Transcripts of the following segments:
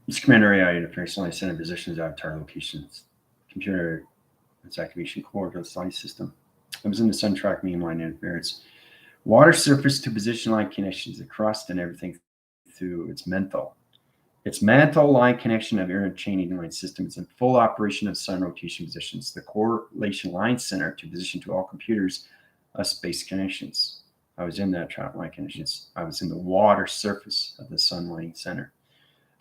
This commander AI interface only sending positions out of target locations. Computer, its activation core to the line system. I was in the sun track mainline interference. Water surface to position line connections, the crust and everything through its mantle. Its mantle line connection of interchaining line system is in full operation of sun rotation positions. The correlation line center to position to all computers space connections. I was in that trap line connections. I was in the water surface of the sun line center.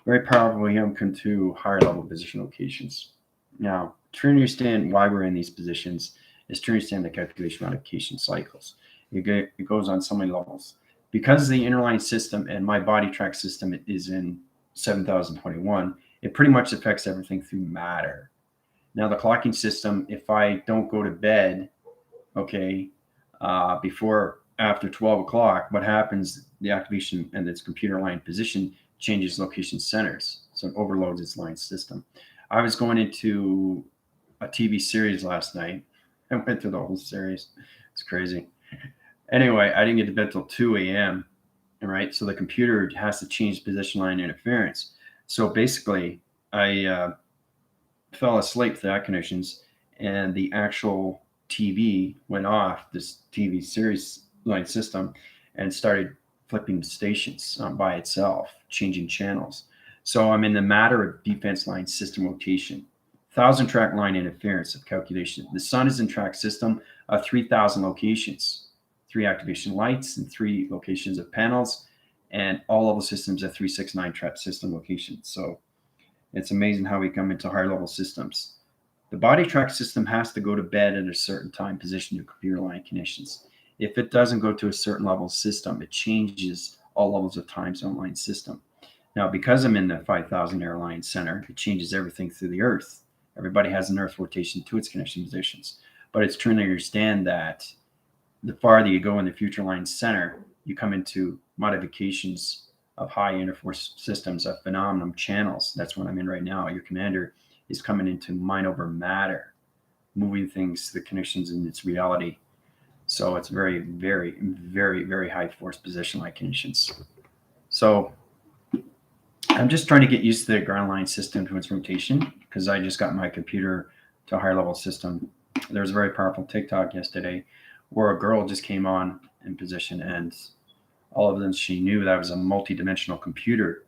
Very powerful come to higher level position locations. Now, to understand why we're in these positions is to understand the calculation modification cycles. It goes on so many levels. Because the interline system and my body track system is in 7021, it pretty much affects everything through matter. Now, the clocking system, if I don't go to bed, okay, after 12 o'clock, what happens? The activation and its computer line position changes location centers, so it overloads its line system. I was going into a TV series last night. I went through the whole series. It's crazy. Anyway, I didn't get to bed till 2 a.m. Right, so the computer has to change position line interference. So basically, I fell asleep to that conditions, and the actual TV went off, this TV series line system, and started flipping stations by itself, changing channels. So I'm in the matter of defense line system rotation. 1,000 track line interference of calculation. The sun is in track system of 3,000 locations, 3 activation lights and 3 locations of panels, and all level systems at 369 trap system locations. So it's amazing how we come into higher level systems. The body track system has to go to bed at a certain time position to computer line conditions. If it doesn't go to a certain level system, it changes all levels of time zone line system. Now, because I'm in the 5,000 airline center, it changes everything through the Earth. Everybody has an Earth rotation to its connection positions. But it's true to understand that the farther you go in the future line center, you come into modifications of high interforce systems of phenomenon channels. That's what I'm in right now. Your commander is coming into mind over matter, moving things, the connections in its reality. So it's very, very, very, very high force position line conditions. So I'm just trying to get used to the ground line system to its rotation because I just got my computer to a higher level system. There was a very powerful TikTok yesterday where a girl just came on in position, and all of them, she knew that was a multi-dimensional computer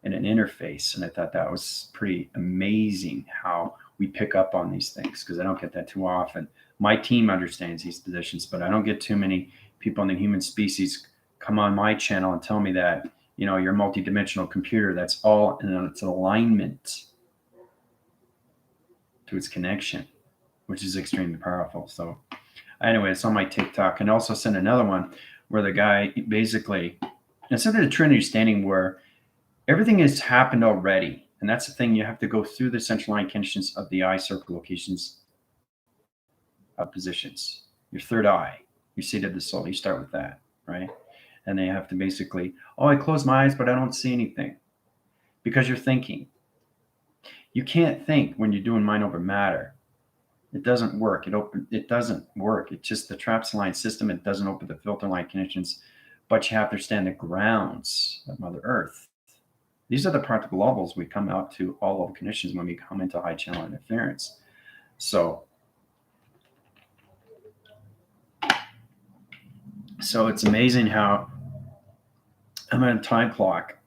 and an interface. And I thought that was pretty amazing how we pick up on these things, because I don't get that too often. My team understands these positions, but I don't get too many people in the human species come on my channel and tell me that, you know, you're a multi-dimensional computer. That's all in its alignment to its connection, which is extremely powerful. So anyway, it's on my TikTok, and also sent another one where the guy basically, instead of the true understanding where everything has happened already, and that's the thing, you have to go through the central line conditions of the eye circle locations of positions, your third eye, your seat of the soul. You start with that, right? And they have to basically, oh, I close my eyes, but I don't see anything, because you're thinking. You can't think when you're doing mind over matter. It doesn't work. It doesn't work. It's just the traps line system. It doesn't open the filter line connections, but you have to understand the grounds of Mother Earth. These are the practical levels we come out to all level conditions when we come into high channel interference. So it's amazing how I'm on a time clock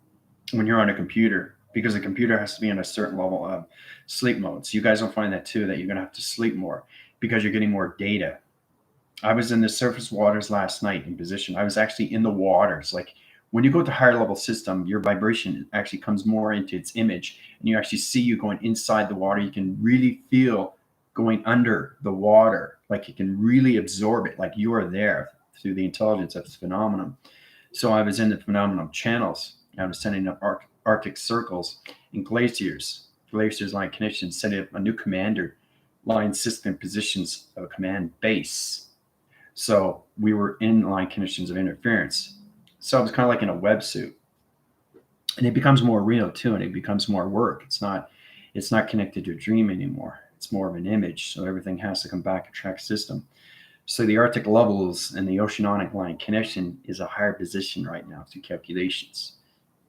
when you're on a computer, because the computer has to be in a certain level of sleep mode. So you guys will find that too, that you're going to have to sleep more because you're getting more data. I was in the surface waters last night in position. I was actually in the waters. Like when you go to higher level system, your vibration actually comes more into its image, and you actually see you going inside the water. You can really feel going under the water. Like you can really absorb it. Like you are there through the intelligence of this phenomenon. So I was in the phenomenon channels. I was sending up Arctic circles and glaciers line connections, setting up a new commander line system positions of a command base. So we were in line conditions of interference. So it was kind of like in a websuit, and it becomes more real too, and it becomes more work. It's not connected to a dream anymore. It's more of an image. So everything has to come back a track system. So the Arctic levels and the oceanic line connection is a higher position right now through calculations.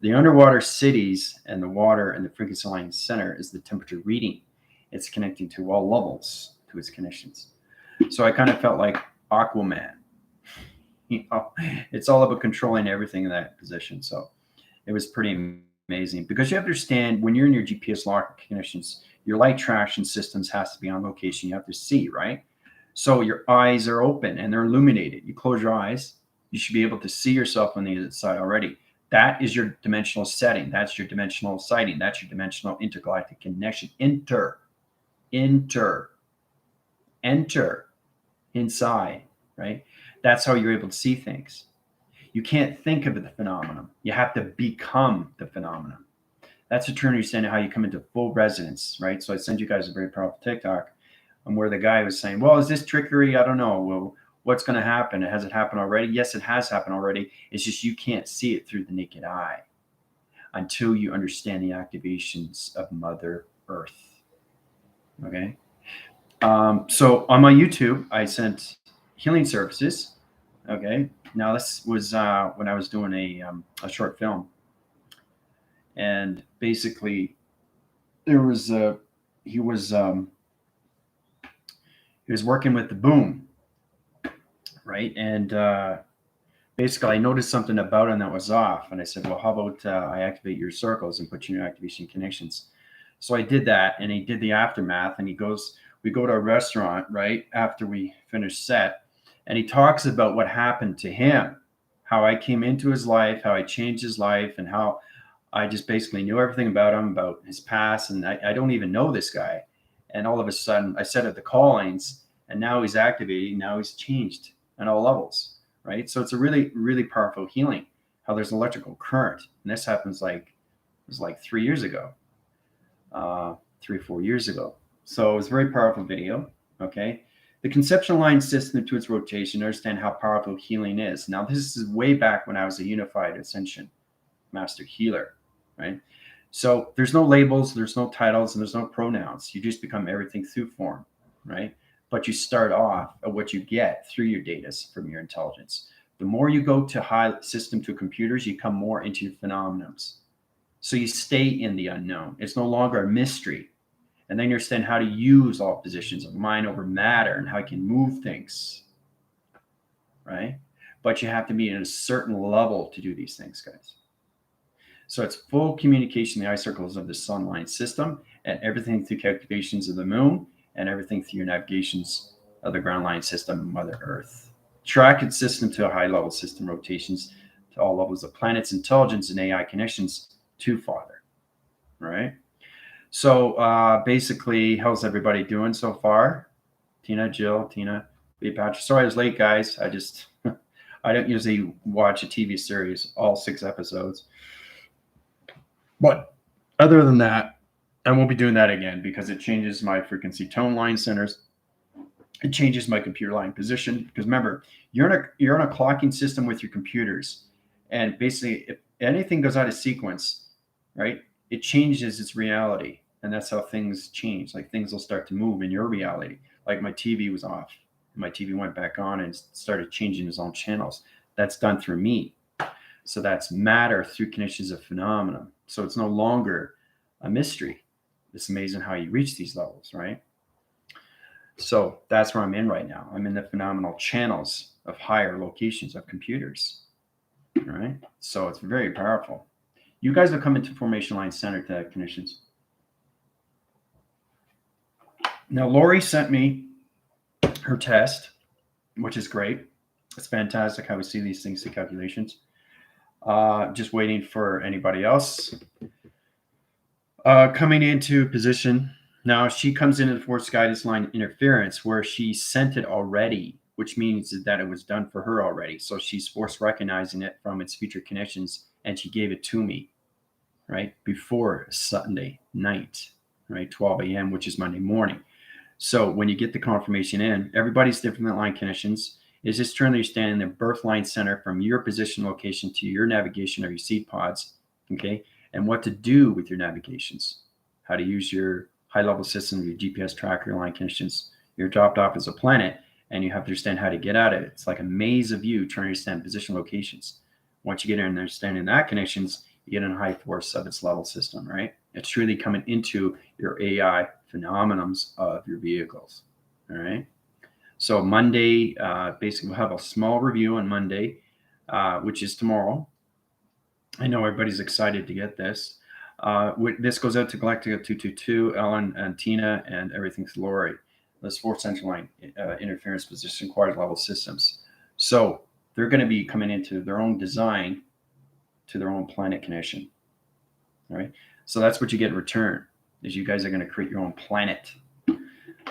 The underwater cities and the water and the frequency line center is the temperature reading. It's connecting to all levels to its connections. So I kind of felt like Aquaman. It's all about controlling everything in that position. So it was pretty amazing because you understand when you're in your GPS lock connections, your light traction systems has to be on location. You have to see, right? So your eyes are open and they're illuminated. You close your eyes, you should be able to see yourself on the other side already. That is your dimensional setting. That's your dimensional sighting. That's your dimensional intergalactic connection. Enter inside, right? That's how you're able to see things. You can't think of the phenomenon. You have to become the phenomenon. That's a term understanding how you come into full resonance, right? So I sent you guys a very powerful TikTok where the guy was saying, well, is this trickery? I don't know. Well, what's going to happen? Has it happened already? Yes, it has happened already. It's just you can't see it through the naked eye until you understand the activations of Mother Earth. Okay. So on my YouTube, I sent healing services. Okay. Now this was when I was doing a short film, and basically there was he was working with the boom, right? And basically I noticed something about him that was off, and I said, well, how about I activate your circles and put you in your activation connections? So I did that, and he did the aftermath, and we go to a restaurant right after we finished set, and he talks about what happened to him, how I came into his life, how I changed his life, and how I just basically knew everything about him, about his past, and I don't even know this guy. And all of a sudden, I set up the callings, and now he's activating. Now he's changed on all levels, right? So it's a really, really powerful healing. How there's an electrical current, and this happens it was like 3 years ago, 3 or 4 years ago. So it was a very powerful video. Okay. The conceptual line system to its rotation, understand how powerful healing is. Now, this is way back when I was a unified ascension master healer, right? So there's no labels, there's no titles, and there's no pronouns. You just become everything through form, right? But you start off at what you get through your data from your intelligence. The more you go to high system to computers, you come more into your phenomenons. So you stay in the unknown. It's no longer a mystery. And then you understand how to use all positions of mind over matter and how you can move things, right? But you have to be in a certain level to do these things, guys. So it's full communication, the eye circles of the sunline system, and everything through calculations of the moon, and everything through your navigations of the ground line system of Mother Earth. Track its system to a high level system rotations to all levels of planets, intelligence, and AI connections to Father, right? So basically, how's everybody doing so far? Tina, Jill, Tina, Patrick. Sorry I was late, guys. I don't usually watch a TV series, all 6 episodes. But other than that, I won't be doing that again because it changes my frequency tone line centers. It changes my computer line position. Because remember, you're in a clocking system with your computers. And basically, if anything goes out of sequence, right, it changes its reality. And that's how things change. Like things will start to move in your reality. Like my TV was off. My TV went back on and started changing its own channels. That's done through me. So that's matter through connections of phenomena. So it's no longer a mystery. It's amazing how you reach these levels, right? So that's where I'm in right now. I'm in the phenomenal channels of higher locations of computers, all right? So it's very powerful. You guys will come into formation line center to connections. Now, Lori sent me her test, which is great. It's fantastic how we see these things, the calculations. Just waiting for anybody else coming into position. Now she comes into the force guidance line interference where she sent it already, which means that it was done for her already. So she's force recognizing it from its future connections, and she gave it to me, right, before Sunday night, right, 12 a.m., which is Monday morning. So when you get the confirmation in, everybody's different line connections. Is just trying to understand the birth line center from your position location to your navigation of your seed pods, okay, and what to do with your navigations, how to use your high-level system, your GPS tracker line connections. You're dropped off as a planet, and you have to understand how to get at it. It's like a maze of you trying to understand position locations. Once you get in and understanding that connections, you get in high force of its level system, right? It's truly coming into your AI phenomenons of your vehicles, all right? So Monday, basically we'll have a small review on Monday, which is tomorrow. I know everybody's excited to get this. This goes out to Galactica 222, Ellen and Tina, and everything's Lori. Those 4 central line interference position quadrant level systems. So they're going to be coming into their own design to their own planet connection. All right. So that's what you get in return, is you guys are going to create your own planet.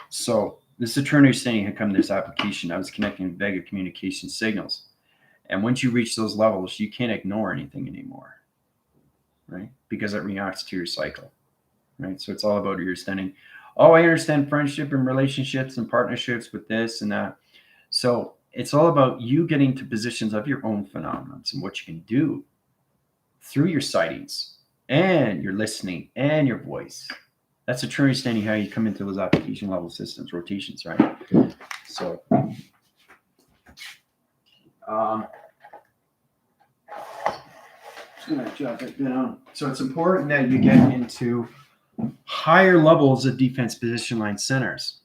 So this is a true understanding how come this application. I was connecting Vega communication signals. And once you reach those levels, you can't ignore anything anymore, right? Because it reacts to your cycle, right? So it's all about understanding, oh, I understand friendship and relationships and partnerships with this and that. So it's all about you getting to positions of your own phenomena and what you can do through your sightings and your listening and your voice. That's a true understanding how you come into those application level systems, rotations, right? So just gonna jot that down. So it's important that you get into higher levels of defense position line centers.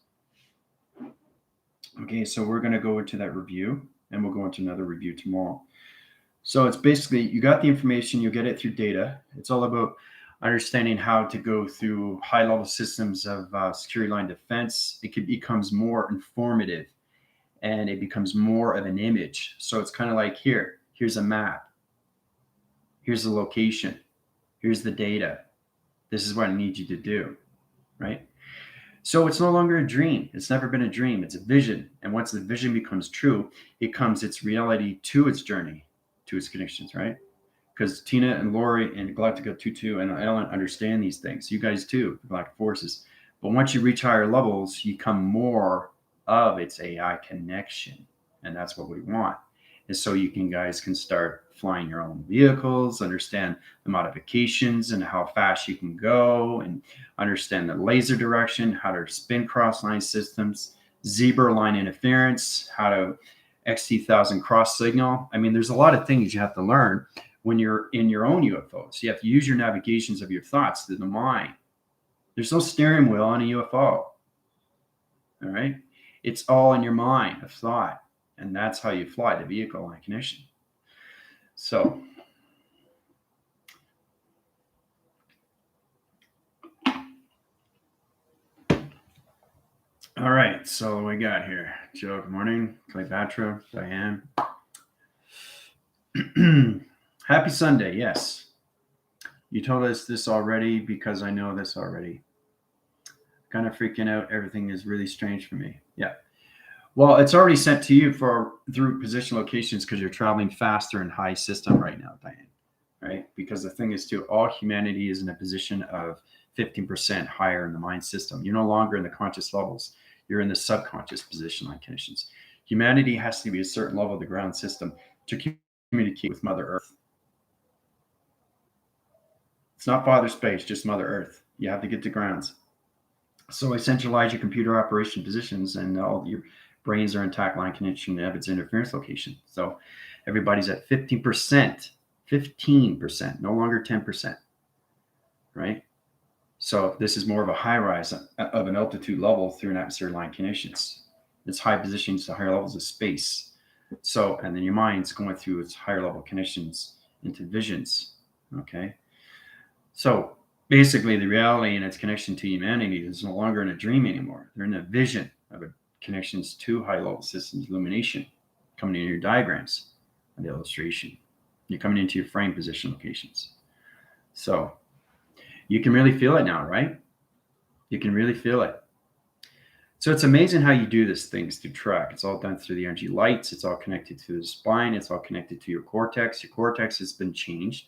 Okay, so we're gonna go into that review, and we'll go into another review tomorrow. So it's basically, you got the information, you get it through data. It's all about understanding how to go through high level systems of security line defense. It becomes more informative, and it becomes more of an image. So it's kind of like, here's a map. Here's the location. Here's the data. This is what I need you to do, right? So it's no longer a dream. It's never been a dream. It's a vision. And once the vision becomes true, it comes its reality to its journey, to its connections, right? Because Tina and Lori and Galactica 22 and Ellen understand these things. You guys too, the Galactic Forces. But once you reach higher levels, you come more of its AI connection. And that's what we want. And so you guys can start flying your own vehicles, understand the modifications and how fast you can go, and understand the laser direction, how to spin cross line systems, zebra line interference, how to XT1000 cross signal. I mean, there's a lot of things you have to learn when you're in your own UFOs. You have to use your navigations of your thoughts to the mind. There's no steering wheel on a UFO. All right. It's all in your mind of thought. And that's how you fly the vehicle line connection. So all right, so what we got here? Joe, good morning. Cleopatra, Diane. Happy Sunday, yes. You told us this already because I know this already. Kind of freaking out. Everything is really strange for me. Yeah. Well, it's already sent to you through position locations because you're traveling faster in high system right now, Diane. Right? Because the thing is, too, all humanity is in a position of 15% higher in the mind system. You're no longer in the conscious levels. You're in the subconscious position line conditions. Humanity has to be a certain level of the ground system to communicate with Mother Earth. It's not Father Space, just Mother Earth. You have to get to grounds. So I centralize your computer operation positions, and all your brains are intact line connection of its interference location. So everybody's at 15%, no longer 10%, right? So this is more of a high rise of an altitude level through an atmosphere line conditions. It's high positions to higher levels of space. So, and then your mind's going through its higher level connections into visions, okay? So basically the reality and its connection to humanity is no longer in a dream anymore. They're in a vision of a connections to high level systems, illumination, coming in your diagrams and the illustration. You're coming into your frame position locations. So you can really feel it now, right? You can really feel it. So it's amazing how you do this things through track. It's all done through the energy lights. It's all connected to the spine. It's all connected to your cortex. Your cortex has been changed.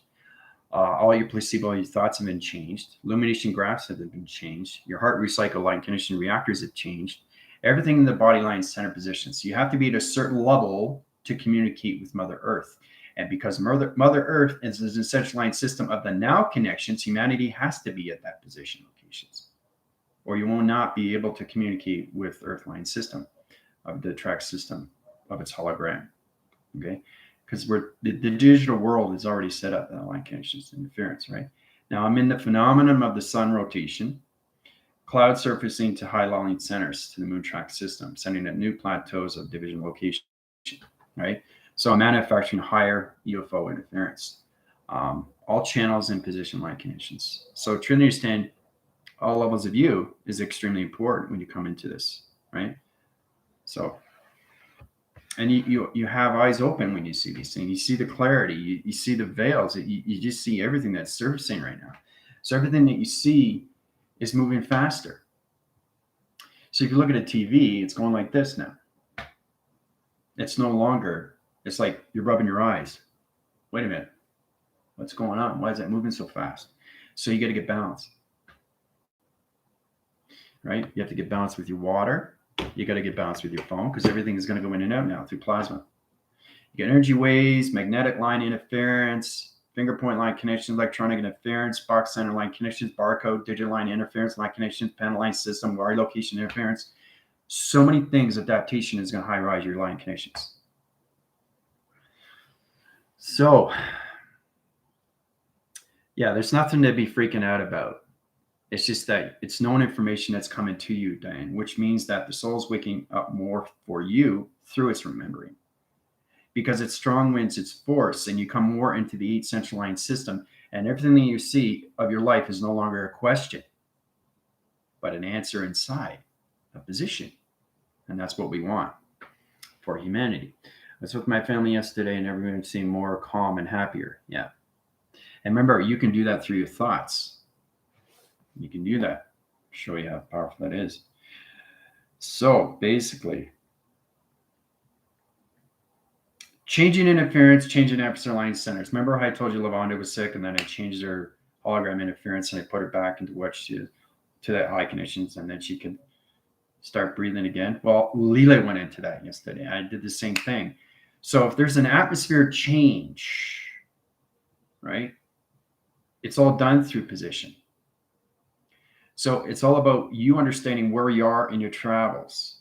All your placebo, your thoughts have been changed. Illumination graphs have been changed. Your heart recycle line condition reactors have changed. Everything in the body line center position. So you have to be at a certain level to communicate with Mother Earth. And because Mother Earth is an essential line system of the now connections, humanity has to be at that position locations, or you will not be able to communicate with Earthline system of the track system of its hologram. Okay, because the digital world is already set up that line connections interference, right? Now I'm in the phenomenon of the sun rotation, cloud surfacing to high-lying centers to the moon track system, sending up new plateaus of division location, right? So I'm manufacturing higher UFO interference. All channels and position line connections. So to understand all levels of view is extremely important when you come into this, right? So, and you have eyes open when you see these things. You see the clarity. You see the veils. You just see everything that's surfacing right now. So everything that you see is moving faster. So if you look at a TV, it's going like this now. It's no longer, it's like you're rubbing your eyes. Wait a minute. What's going on? Why is that moving so fast? So you got to get balance, right? You have to get balance with your water. You got to get balance with your phone because everything is going to go in and out now through plasma. You get energy waves, magnetic line interference, finger point line connections, electronic interference, box center line connections, barcode, digital line interference, line connections, panel line system, wire location interference. So many things. Adaptation is going to high rise your line connections. So, yeah, there's nothing to be freaking out about. It's just that it's known information that's coming to you, Diane, which means that the soul's waking up more for you through its remembering. Because it's strong winds, its force, and you come more into the 8 central line system, and everything that you see of your life is no longer a question, but an answer inside, a position. And that's what we want for humanity. I was with my family yesterday, and everyone seemed more calm and happier. Yeah. And remember, you can do that through your thoughts. You can do that. I'll show you how powerful that is. So basically, changing interference, changing adversary line centers. Remember how I told you Lavonda was sick, and then I changed her hologram interference and I put her back into what she to that high connections, and then she could start breathing again. Well, Leela went into that yesterday. I did the same thing. So if there's an atmosphere change, right, it's all done through position. So it's all about you understanding where you are in your travels.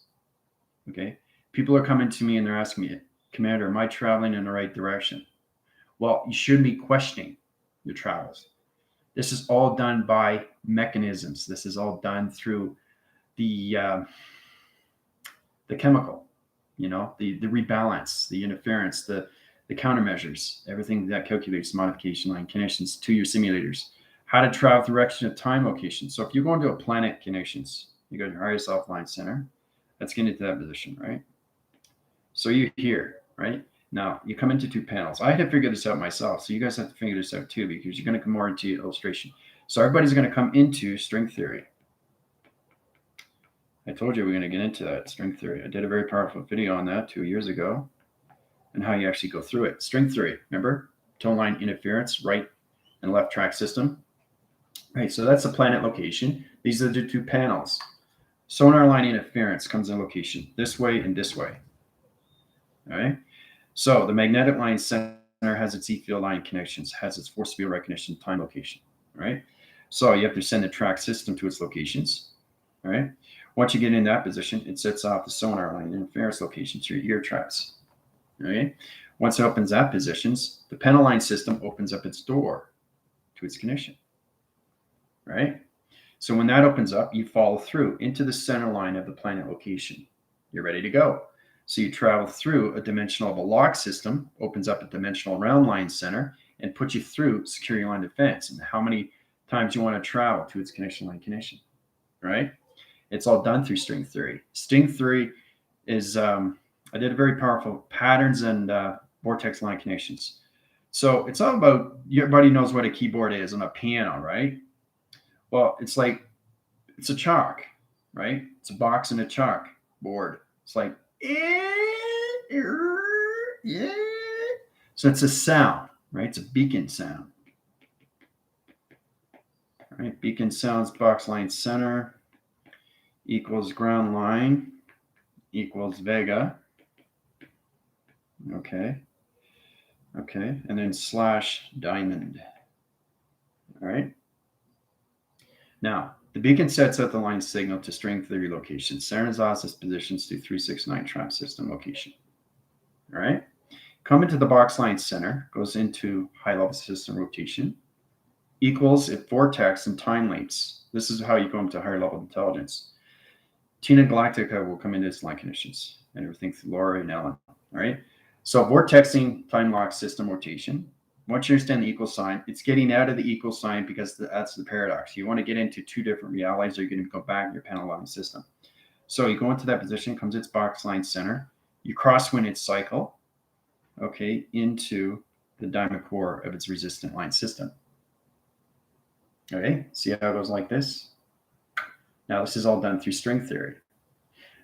Okay. People are coming to me and they're asking me, Commander, am I traveling in the right direction? Well, you shouldn't be questioning your travels. This is all done by mechanisms. This is all done through the chemical, the rebalance, the interference, the countermeasures, everything that calculates modification line connections to your simulators. How to travel the direction of time location. So if you're going to a planet connections, you go to your highest offline center. Let's get into that position, right? So you're here, right? Now you come into 2 panels. I had to figure this out myself. So you guys have to figure this out too, because you're going to come more into illustration. So everybody's going to come into string theory. I told you we're going to get into that string theory. I did a very powerful video on that 2 years ago and how you actually go through it. String theory, remember? Tone line interference, right and left track system. Right, so that's the planet location. These are the 2 panels. Sonar line interference comes in location this way and this way. All right. So the magnetic line center has its E-field line connections, has its force field recognition, time location. All right. So you have to send the track system to its locations. All right. Once you get in that position, it sets off the sonar line interference location to your ear traps. Okay. Once it opens that positions, the panel line system opens up its door to its connection. Right? So when that opens up, you follow through into the center line of the planet location. You're ready to go. So you travel through a dimensional of a lock system, opens up a dimensional round line center, and puts you through security line defense and how many times you want to travel to its connection line connection. Right? It's all done through string theory. String theory is, I did a very powerful patterns and vortex line connections. So it's all about, everybody knows what a keyboard is on a piano, right? Well, it's a chalk, right? It's a box and a chalk board. It's like, yeah. So it's a sound, right? It's a beacon sound. All right, beacon sounds box line center equals ground line equals Vega. Okay. And then slash diamond. All right. Now, the beacon sets out the line signal to string theory location. Seren's oscillus positions to 369 trap system location. All right. come into the box line center, goes into high level system rotation, equals if vortex and time lengths. This is how you go into higher level intelligence. Tina Galactica will come into its line conditions and everything through Laura and Ellen. All right. So vortexing, time lock, system rotation. Once you understand the equal sign, it's getting out of the equal sign because that's the paradox. You want to get into two different realities, or you're going to go back in your panel line system. So you go into that position, comes its box line center, you crosswind its cycle, okay, into the diamond core of its resistant line system. Okay, see how it goes like this? Now this is all done through string theory.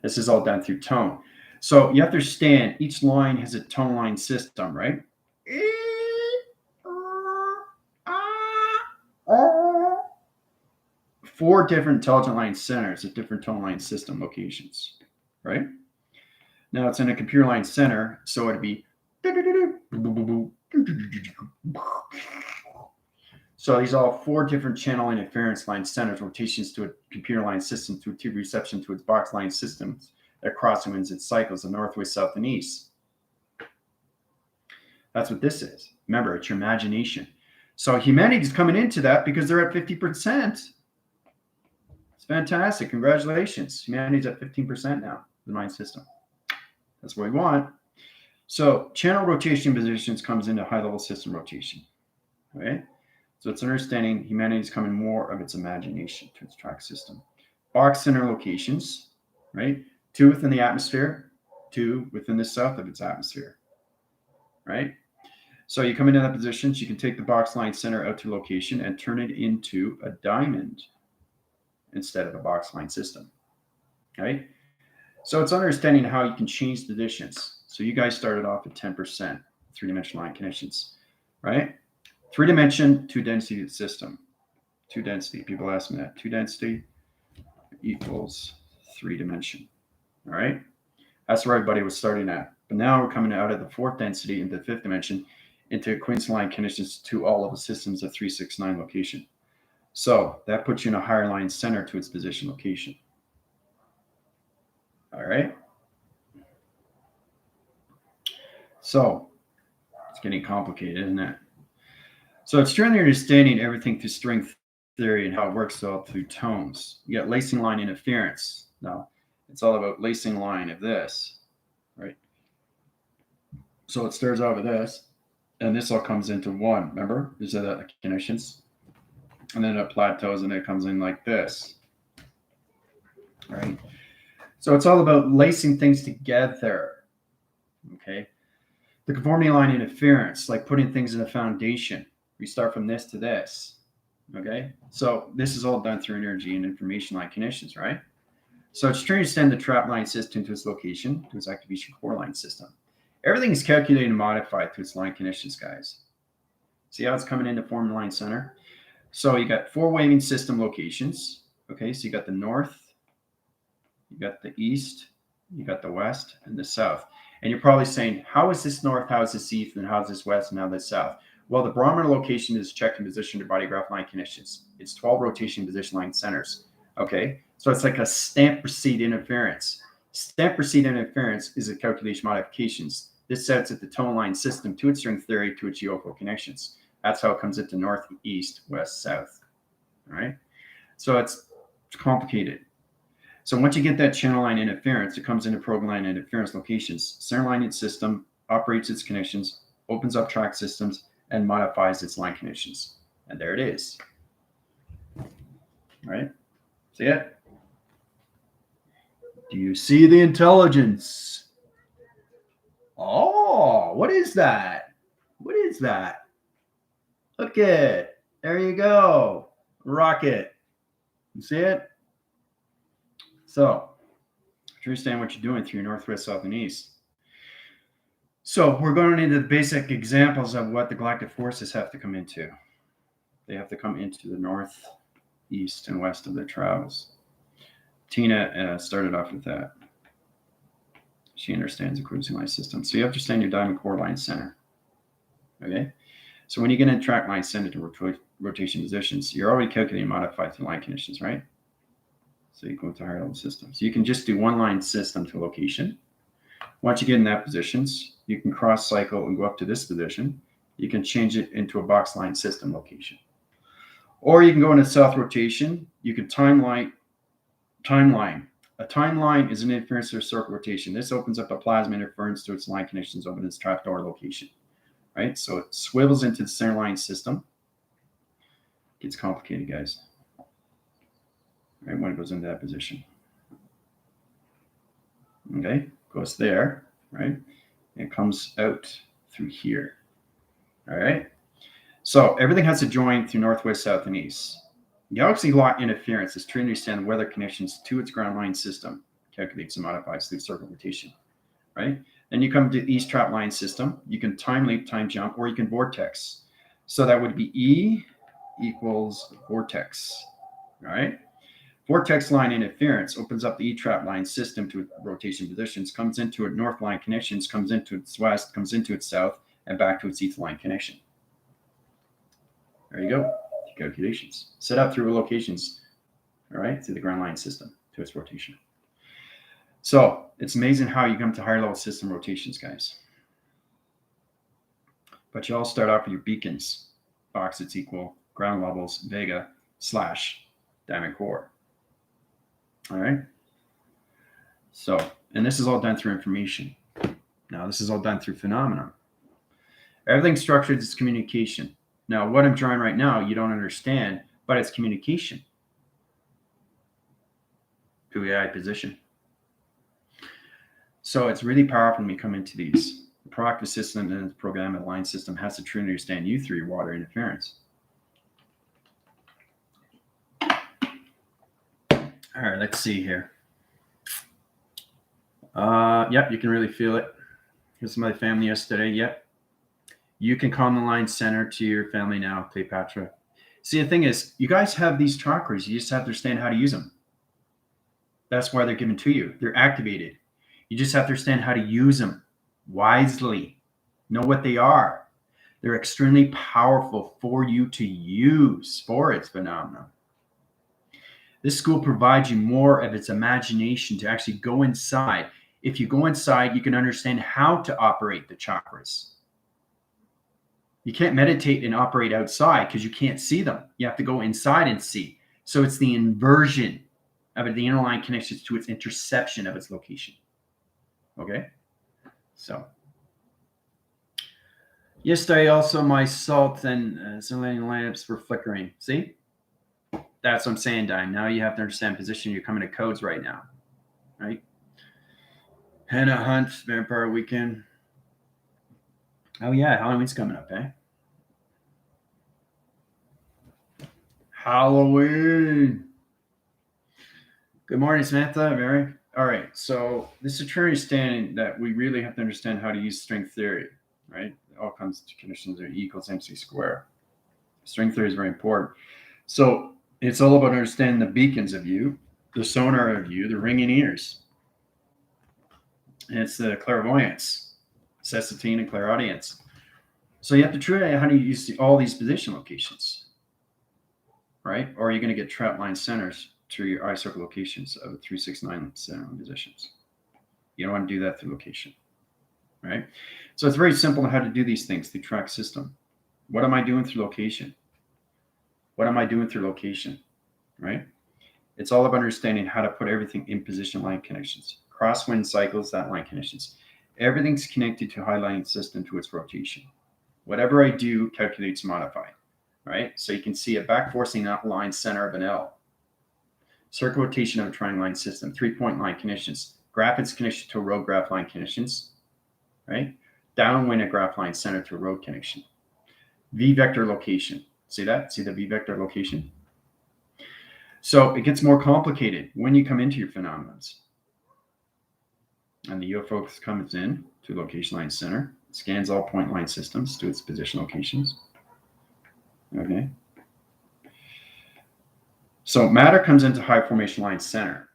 This is all done through tone. So you have to understand each line has a tone line system, right? Four different intelligent line centers at different tone line system locations, right? Now it's in a computer line center, so it'd be. So these are all four different channel interference line centers, rotations to a computer line system through tube reception to its box line systems that crosswinds its cycles of north, west, south, and east. That's what this is. Remember, it's your imagination. So humanity's coming into that because they're at 50%. It's fantastic. Congratulations. Humanity's at 15% now, the mind system. That's what we want. So channel rotation positions comes into high-level system rotation. Okay? So it's understanding humanity's coming more of its imagination to its track system. Box center locations, right? 2 within the atmosphere, 2 within the south of its atmosphere, right? So you come into that position, so you can take the box line center out to location and turn it into a diamond instead of a box line system, right? So it's understanding how you can change the distance. So you guys started off at 10%, three-dimensional line connections, right? 3-dimension, 2-density system. 2-density. People ask me that. 2-density equals 3-dimension. All right? That's where everybody was starting at. But now we're coming out of the 4th density into the 5th dimension into coincident line conditions to all of the systems at 369 location. So that puts you in a higher line center to its position location. All right? So it's getting complicated, isn't it? So it's generally understanding everything through string theory and how it works out through tones. You got lacing line interference. Now, it's all about lacing line of this, right? So it starts out with this, and this all comes into 1. Remember? These are the connections. And then it plateaus, and it comes in like this. All right? So it's all about lacing things together, okay? The conformity line interference, like putting things in a foundation. We start from this to this, okay? So this is all done through energy and information line connections, right? So it's trying to extend the trap line system to its location, to its activation core line system. Everything is calculated and modified to its line connections, guys. See how it's coming into form line center? So you got 4 waving system locations, okay? So you got the north, you got the east, you got the west, and the south. And you're probably saying, how is this north, how is this east, and how is this west, and how is this south? Well, the barometer location is checked in position to body graph line connections. It's 12 rotation position line centers. Okay, so it's like a stamp receipt interference. Stamp receipt interference is a calculation modifications. This sets at the tone line system to its string theory to its UFO connections. That's how it comes into north, east, west, south. All right, so it's complicated. So once you get that channel line interference, it comes into program line interference locations. Center line system operates its connections, opens up track systems, and modifies its line connections. And there it is. All right? See it? Do you see the intelligence? Oh, what is that? What is that? Look it. There you go. Rocket. You see it? So, to understand what you're doing through your northwest, south, and east. So we're going into the basic examples of what the galactic forces have to come into. They have to come into the north, east, and west of their travels. Tina started off with that. She understands the cruising line system. So you have to understand your diamond core line center. Okay? So when you get in track line center to rotation positions, you're already calculating and modified through line conditions, right? So you go to higher level systems. So you can just do one line system to location. Once you get in that positions, you can cross cycle and go up to this position. You can change it into a box line system location. Or you can go into south rotation. You can timeline. A timeline is an interference or circle rotation. This opens up a plasma interference to its line connections over its trapdoor location. Right? So it swivels into the center line system. Gets complicated, guys. Right, when it goes into that position. Okay, goes there, right? And it comes out through here. All right. So everything has to join through northwest, south, and east. Galaxy lot interference is to understand weather connections to its ground line system, calculates and modifies through circle rotation, right? Then you come to the east trap line system. You can time leap, time jump, or you can vortex. So that would be E equals vortex, all right? Vortex line interference opens up the E-trap line system to rotation positions, comes into it north line connections, comes into its west, comes into its south, and back to its east line connection. There you go. Calculations. Set up through locations, all right, to the ground line system, to its rotation. So it's amazing how you come to higher level system rotations, guys. But you all start off with your beacons. Box it's equal, ground levels, vega, / diamond core. All right. So, and this is all done through information. Now, this is all done through phenomena. Everything's structured as communication. Now, what I'm drawing right now, you don't understand, but it's communication to AI position. So it's really powerful when we come into these. The proactive system and the programmable line system has to truly understand you through your water interference. All right, let's see here. Yep, you can really feel it. Here's my family yesterday. Yep. You can calm the line center to your family now, Cleopatra. See, the thing is, you guys have these chakras. You just have to understand how to use them. That's why they're given to you. They're activated. You just have to understand how to use them wisely. Know what they are. They're extremely powerful for you to use for its phenomena. This school provides you more of its imagination to actually go inside. If you go inside, you can understand how to operate the chakras. You can't meditate and operate outside because you can't see them. You have to go inside and see. So it's the inversion of the inner line connections to its interception of its location. Okay? So. Yesterday also my salt and selenium lamps were flickering. See? That's what I'm saying, Dime. Now you have to understand position. You're coming to codes right now, right? Henna Hunt, Vampire Weekend. Oh, yeah, Halloween's coming up, eh? Halloween. Good morning, Samantha, Mary. All right, so this is true understanding that we really have to understand how to use string theory, right? It all comes to conditions of E equals MC square. String theory is very important. So it's all about understanding the beacons of you, the sonar of you, the ringing ears. And it's the clairvoyance, cecitine, and clairaudience. So you have to try how to use all these position locations, right? Or you're going to get trap line centers through your eye circle locations of 369 center positions. You don't want to do that through location, right? So it's very simple how to do these things through track system. What am I doing through location? What am I doing through location, right? It's all about understanding how to put everything in position line connections. Crosswind cycles, that line connections. Everything's connected to high line system to its rotation. Whatever I do calculates modify, right? So you can see a back forcing out line center of an L. Circle rotation of a triangle line system, 3-point line connections. Graph its connection to a road graph line connections, right? Downwind a graph line center to a road connection. V vector location. See that? See the V vector location? So it gets more complicated when you come into your phenomena. And the UFO comes in to location line center, scans all point line systems to its position locations. Okay. So matter comes into high formation line center.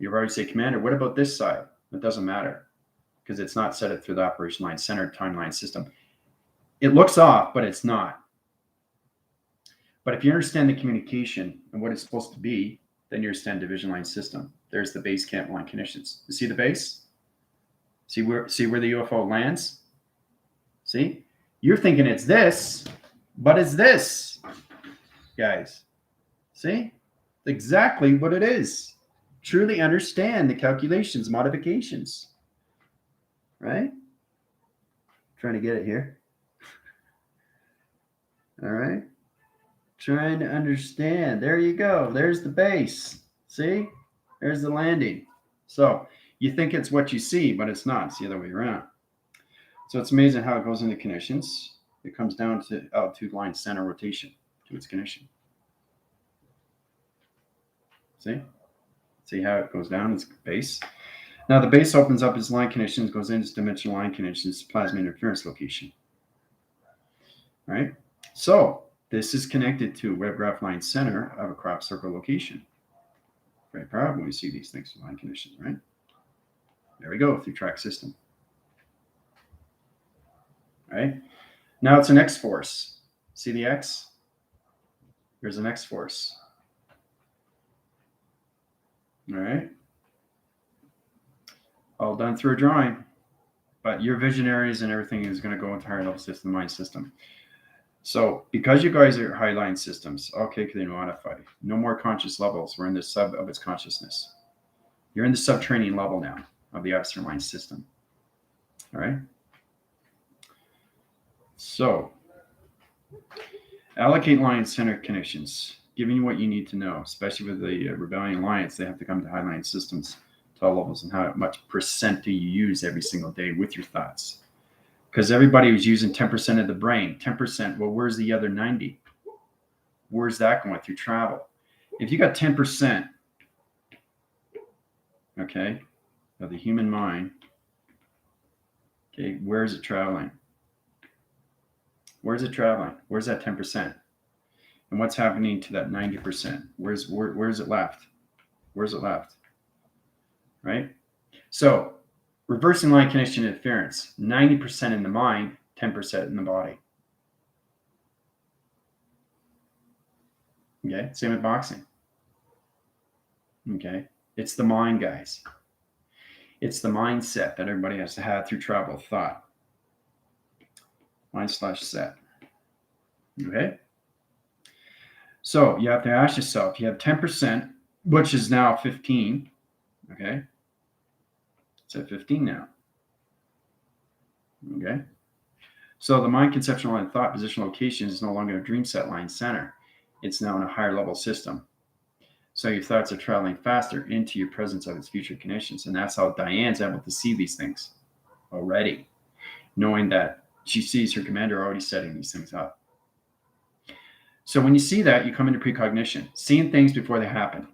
You've already said, Commander, what about this side? It doesn't matter because it's not set up through the operation line center timeline system. It looks off, but it's not. But if you understand the communication and what it's supposed to be, then you understand division line system. There's the base camp line connections. You see the base? See where the UFO lands? See? You're thinking it's this, but it's this, guys. See? Exactly what it is. Truly understand the calculations, modifications. Right? Trying to get it here. All right. Trying to understand. There you go. There's the base. See? There's the landing. So you think it's what you see, but it's not. It's the other way around. So it's amazing how it goes into connections. It comes down to altitude line center rotation to its connection. See? See how it goes down? Its base. Now the base opens up its line connections, goes into its dimensional line connections, plasma interference location. Right? So this is connected to web graph line center of a crop circle location. Very proud when we see these things with line conditions, right? There we go, through track system. All right? Now it's an X force. See the X? Here's an X force. All right? All done through a drawing. But your visionaries and everything is going to go into higher level system, mind system. So because you guys are high line systems, okay, can they modify? No more conscious levels. We're in the sub of its consciousness. You're in the subterranean level now of the abstract mind system. All right. So allocate line center connections, giving you what you need to know, especially with the Rebellion Alliance. They have to come to high line systems to all levels, and how much percent do you use every single day with your thoughts? Because everybody was using 10% of the brain. 10%, well, where's the other 90? Where's that going through travel? If you got 10%, okay, of the human mind, okay, where is it traveling? Where's it traveling? Where's that 10%? And what's happening to that 90%? Where's it left? Where's it left? Right? So reversing line connection interference, 90% in the mind, 10% in the body. Okay, same with boxing. Okay, it's the mind, guys. It's the mindset that everybody has to have through travel of thought. Mind/set. Okay? So you have to ask yourself, you have 10%, which is now 15. Okay? It's at 15 now. Okay? So the mind conceptual line thought position location is no longer a dream set line center. It's now in a higher level system. So your thoughts are traveling faster into your presence of its future conditions. And that's how Diane's able to see these things already, knowing that she sees her commander already setting these things up. So when you see that, you come into precognition, seeing things before they happen.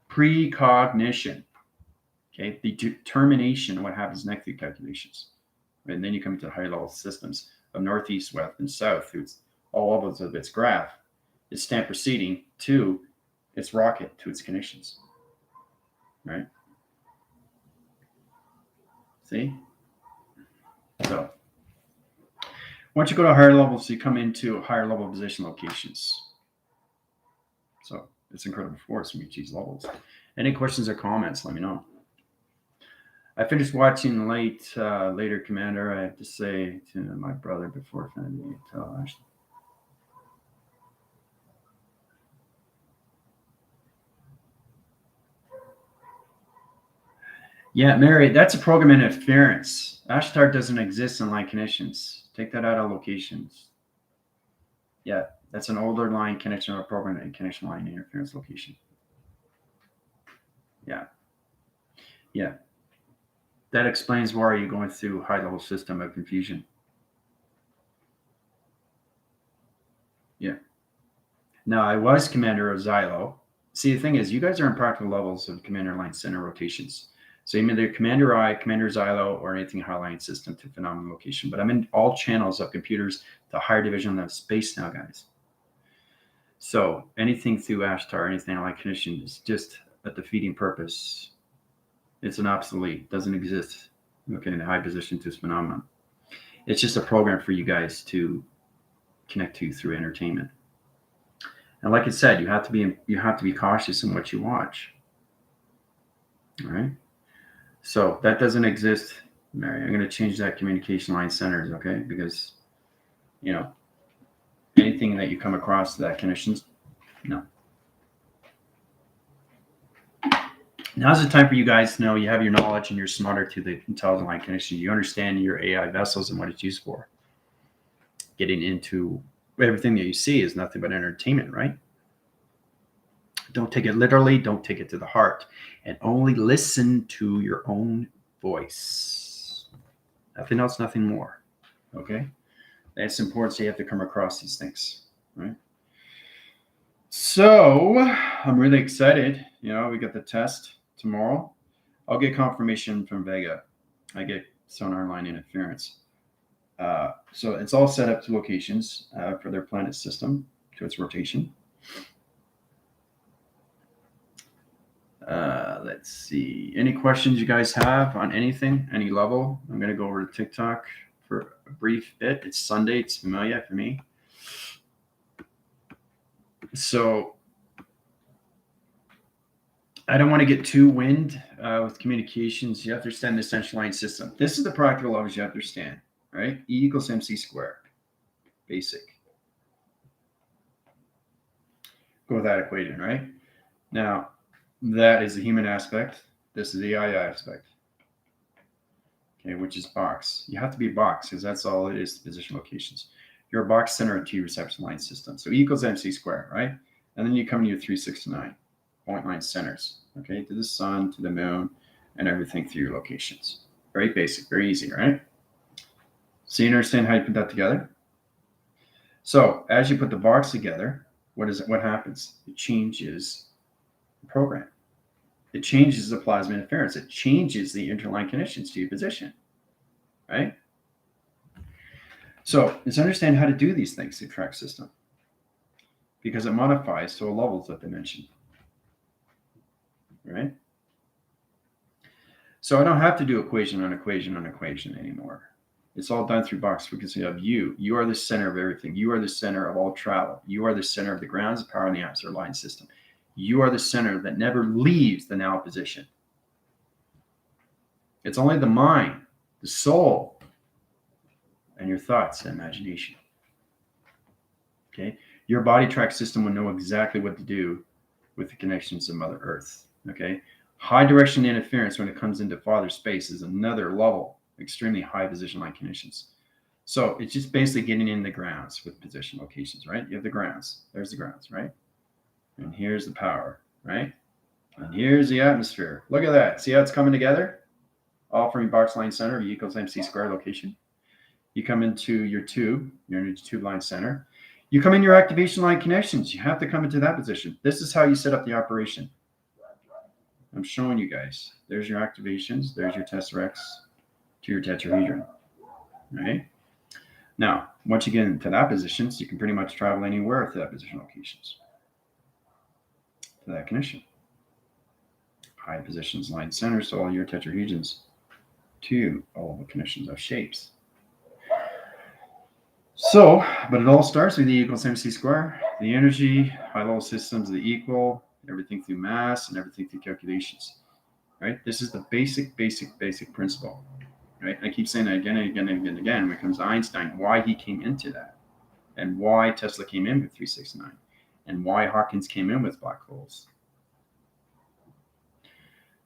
Precognition. Okay, the determination of what happens next through calculations. And then you come into higher level systems of northeast, west, and south through all levels of its graph. It's stamp proceeding to its rocket, to its connections. Right? See? So once you go to higher levels, you come into higher level position locations. So it's incredible force when you reach these levels. Any questions or comments, let me know. I finished watching later Commander. I have to say to my brother before finishing it. Yeah, Mary, that's a program interference. Ashtar doesn't exist in line conditions. Take that out of locations. Yeah, that's an older line connection or a program and connection line interference location. Yeah. Yeah. That explains why you're going through high level system of confusion. Yeah. Now, I was commander of Xylo. See, the thing is, you guys are in practical levels of commander line center rotations. So I'm either Commander I, Commander Xylo, or anything high-line system to phenomenal location. But I'm in all channels of computers to higher division of space now, guys. So anything through Ashtar, anything like condition is just a defeating purpose. It's an obsolete, doesn't exist. Okay, in a high position to this phenomenon. It's just a program for you guys to connect to through entertainment. And like I said, you have to be cautious in what you watch. All right. So that doesn't exist Mary, I'm going to change that communication line centers, okay? Because, anything that you come across that connections, no. Now's the time for you guys to know you have your knowledge and you're smarter to the intelligent line connection. You understand your AI vessels and what it's used for. Getting into everything that you see is nothing but entertainment, right? Don't take it literally. Don't take it to the heart. And only listen to your own voice. Nothing else, nothing more. Okay? That's important. So you have to come across these things, right? So I'm really excited. We got the test tomorrow. I'll get confirmation from Vega. I get sonar line interference. So it's all set up to locations for their planet system to its rotation. Let's see. Any questions you guys have on anything, any level? I'm going to go over to TikTok for a brief bit. It's Sunday. It's familiar for me. So I don't want to get too wind with communications. You have to understand the essential line system. This is the practical levels you have to understand, right? E equals MC squared. Basic. Go with that equation, right? Now, that is the human aspect. This is the AI aspect. Okay, which is box. You have to be box because that's all it is, position locations. You're a box center and T reception line system. So E equals MC squared, right? And then you come to your 369 point line centers, okay, to the sun, to the moon, and everything through your locations. Very basic, very easy, right? So you understand how you put that together? So as you put the box together, what happens? It changes the program. It changes the plasma interference. It changes the interline connections to your position, right? So let's understand how to do these things through track system because it modifies to a levels that they mentioned, right? So I don't have to do equation on equation on equation anymore. It's all done through box frequency of you. You are the center of everything. You are the center of all travel. You are the center of the grounds, the power, and the atmosphere line system. You are the center that never leaves the now position. It's only the mind, the soul, and your thoughts and imagination. Okay? Your body track system will know exactly what to do with the connections of Mother Earth. Okay? High direction interference when it comes into farther space is another level, extremely high position line conditions. So it's just basically getting in the grounds with position locations, right? You have the grounds. There's the grounds, right? And here's the power, right? And here's the atmosphere. Look at that. See how it's coming together? All from your box line center, E equals MC squared location. You come into your tube, your energy tube line center. You come in your activation line connections. You have to come into that position. This is how you set up the operation. I'm showing you guys. There's your activations. There's your tesseract to your tetrahedron, right? Now, once you get into that position, so you can pretty much travel anywhere to that position locations, to that connection. High positions, line centers, to all your tetrahedrons, to all the connections of shapes. So, but it all starts with E equals MC squared. The energy, high-level systems, the equal, everything through mass and everything through calculations, right? This is the basic principle, right? I keep saying that again and again and again and again when it comes to Einstein, why he came into that and why Tesla came in with 369 and why Hawkins came in with black holes.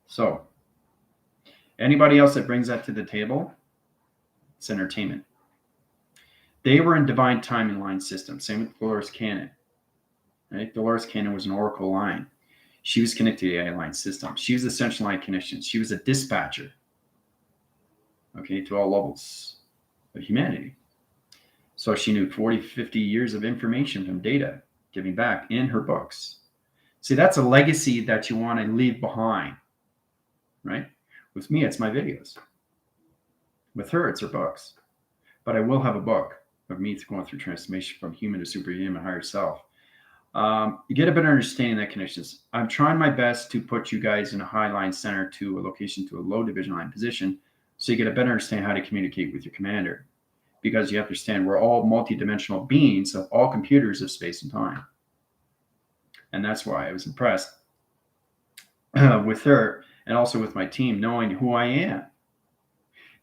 So, anybody else that brings that to the table, it's entertainment. They were in divine time and line system. Same with Dolores Cannon. Right? Dolores Cannon was an oracle line. She was connected to the AI line system. She was essential line connection. She was a dispatcher, okay, to all levels of humanity. So she knew 40, 50 years of information from data giving back in her books. See, that's a legacy that you want to leave behind, right? With me, it's my videos. With her, it's her books. But I will have a book of me going through transformation from human to superhuman higher self. You get a better understanding of that connections. I'm trying my best to put you guys in a high line center to a location to a low division line position so you get a better understanding how to communicate with your commander. Because you have to understand we're all multidimensional beings of all computers of space and time. And that's why I was impressed with her and also with my team knowing who I am.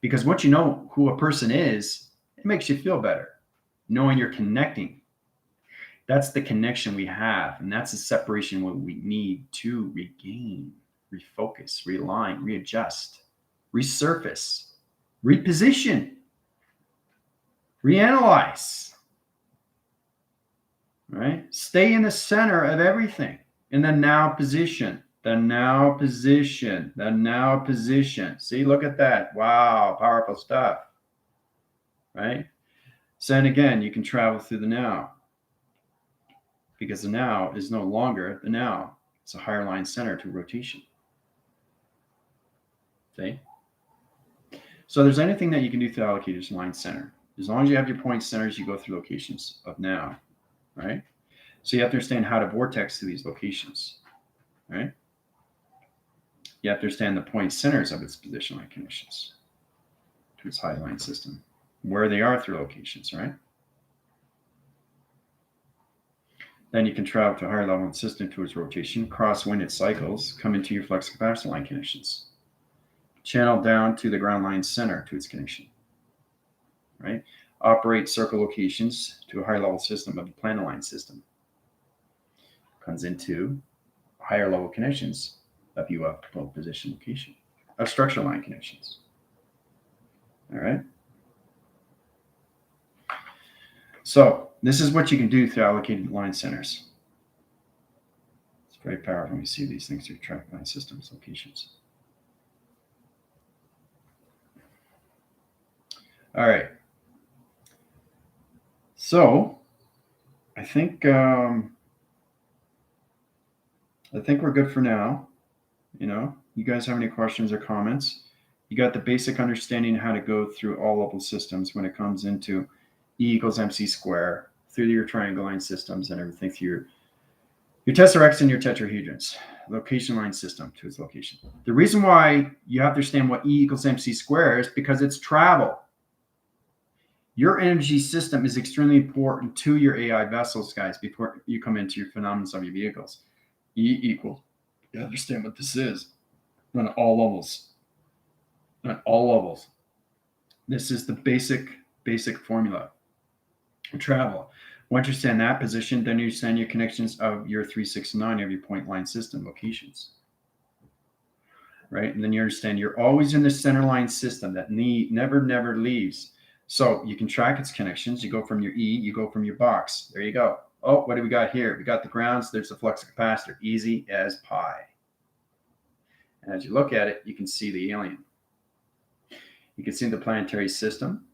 Because once you know who a person is, it makes you feel better. Knowing you're connecting. That's the connection we have. And that's the separation what we need to regain, refocus, realign, readjust, resurface, reposition, reanalyze, right? Stay in the center of everything in the now position, the now position, the now position. See, look at that. Wow, powerful stuff, right? So, and again, you can travel through the now because the now is no longer the now. It's a higher line center to rotation. See? So there's anything that you can do through allocators line center. As long as you have your point centers, you go through locations of now, right? So you have to understand how to vortex to these locations, right? You have to understand the point centers of its position line connections to its high line system, where they are through locations, right? Then you can travel to a higher level in the system to its rotation, cross-wind its cycles, come into your flux capacitor line connections, channel down to the ground line center to its connection, right? Operate circle locations to a higher level system of the planar line system. Comes into higher level connections of UF position location of structure line connections. All right. So this is what you can do through allocated line centers. It's very powerful when you see these things through track line systems locations. All right. So I think we're good for now. You know, you guys have any questions or comments? You got the basic understanding how to go through all level systems when it comes into E equals MC square through your triangle line systems and everything through your tesseract and your tetrahedrons, location line system to its location. The reason why you have to understand what E equals MC square is because it's travel. Your energy system is extremely important to your AI vessels, guys, before you come into your phenomena of your vehicles. E equals, you understand what this is on all levels. On all levels. This is the basic formula. Travel. Once you understand that position, then you understand your connections of your 3, 6, and 9 of your point line system locations. Right? And then you understand you're always in the center line system that never leaves. So you can track its connections. You go from your E, you go from your box. There you go. Oh, what do we got here? We got the grounds. There's the flux capacitor. Easy as pie. And as you look at it, you can see the alien. You can see the planetary system.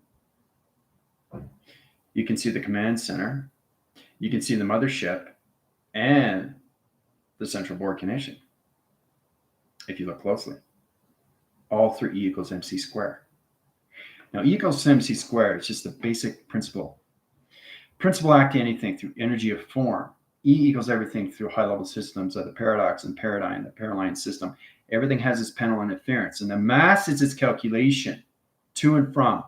You can see the command center. You can see the mothership and the central board connection. If you look closely, all through E equals MC square. Now, E equals MC square is just the basic principle. Principle act anything through energy of form. E equals everything through high-level systems of the paradox and paradigm, the paraline system. Everything has its pendulum interference, and the mass is its calculation to and from.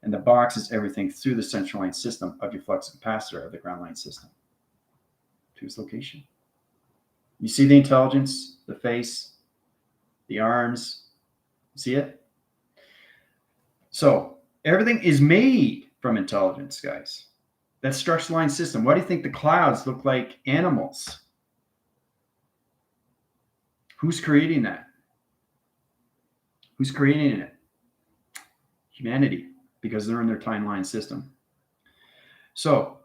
And the box is everything through the central line system of your flux capacitor of the ground line system to its location. You see the intelligence, the face, the arms. See it? So everything is made from intelligence, guys. That structure line system. Why do you think the clouds look like animals? Who's creating that? Who's creating it? Humanity, because they're in their timeline system. So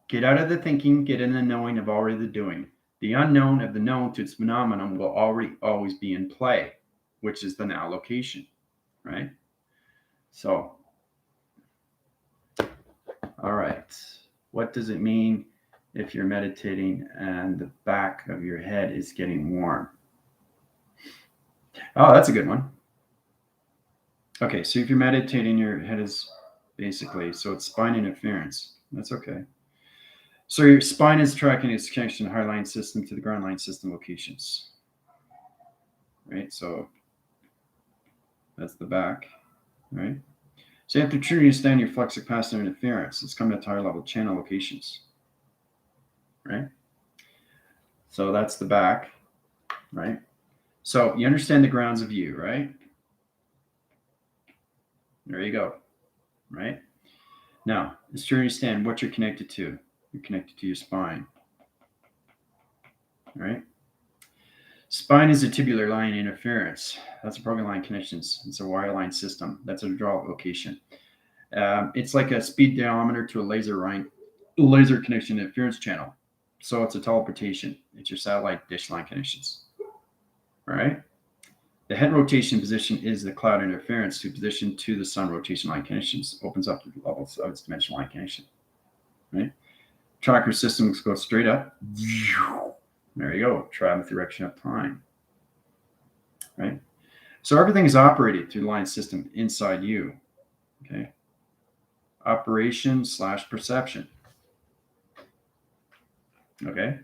get out of the thinking, get in the knowing of already the doing. The unknown of the known to its phenomenon will always be in play, which is the now location, right? So, all right. What does it mean if you're meditating and the back of your head is getting warm? Oh, that's a good one. Okay, so if you're meditating, your head is basically, so it's spine interference. That's okay. So your spine is tracking its connection to the high line system to the ground line system locations. Right, so that's the back, right? So you have to truly understand your flux capacitor interference. It's coming at higher level channel locations, right? So that's the back, right? So you understand the grounds of you, right? There you go. Right? Now, it's to understand what you're connected to. You're connected to your spine. All right? Spine is a tubular line interference. That's a programming line connections. It's a wireline system. That's a hydraulic location. It's like a speed diameter to a laser connection interference channel. So it's a teleportation. It's your satellite dish line connections. All right? The head rotation position is the cloud interference to position to the sun rotation line connections. Opens up the levels of its dimensional line connection. Right? Tracker systems go straight up. There you go. Travel with the direction of time. Right? So everything is operated through the line system inside you. Okay? Operation / perception. Okay?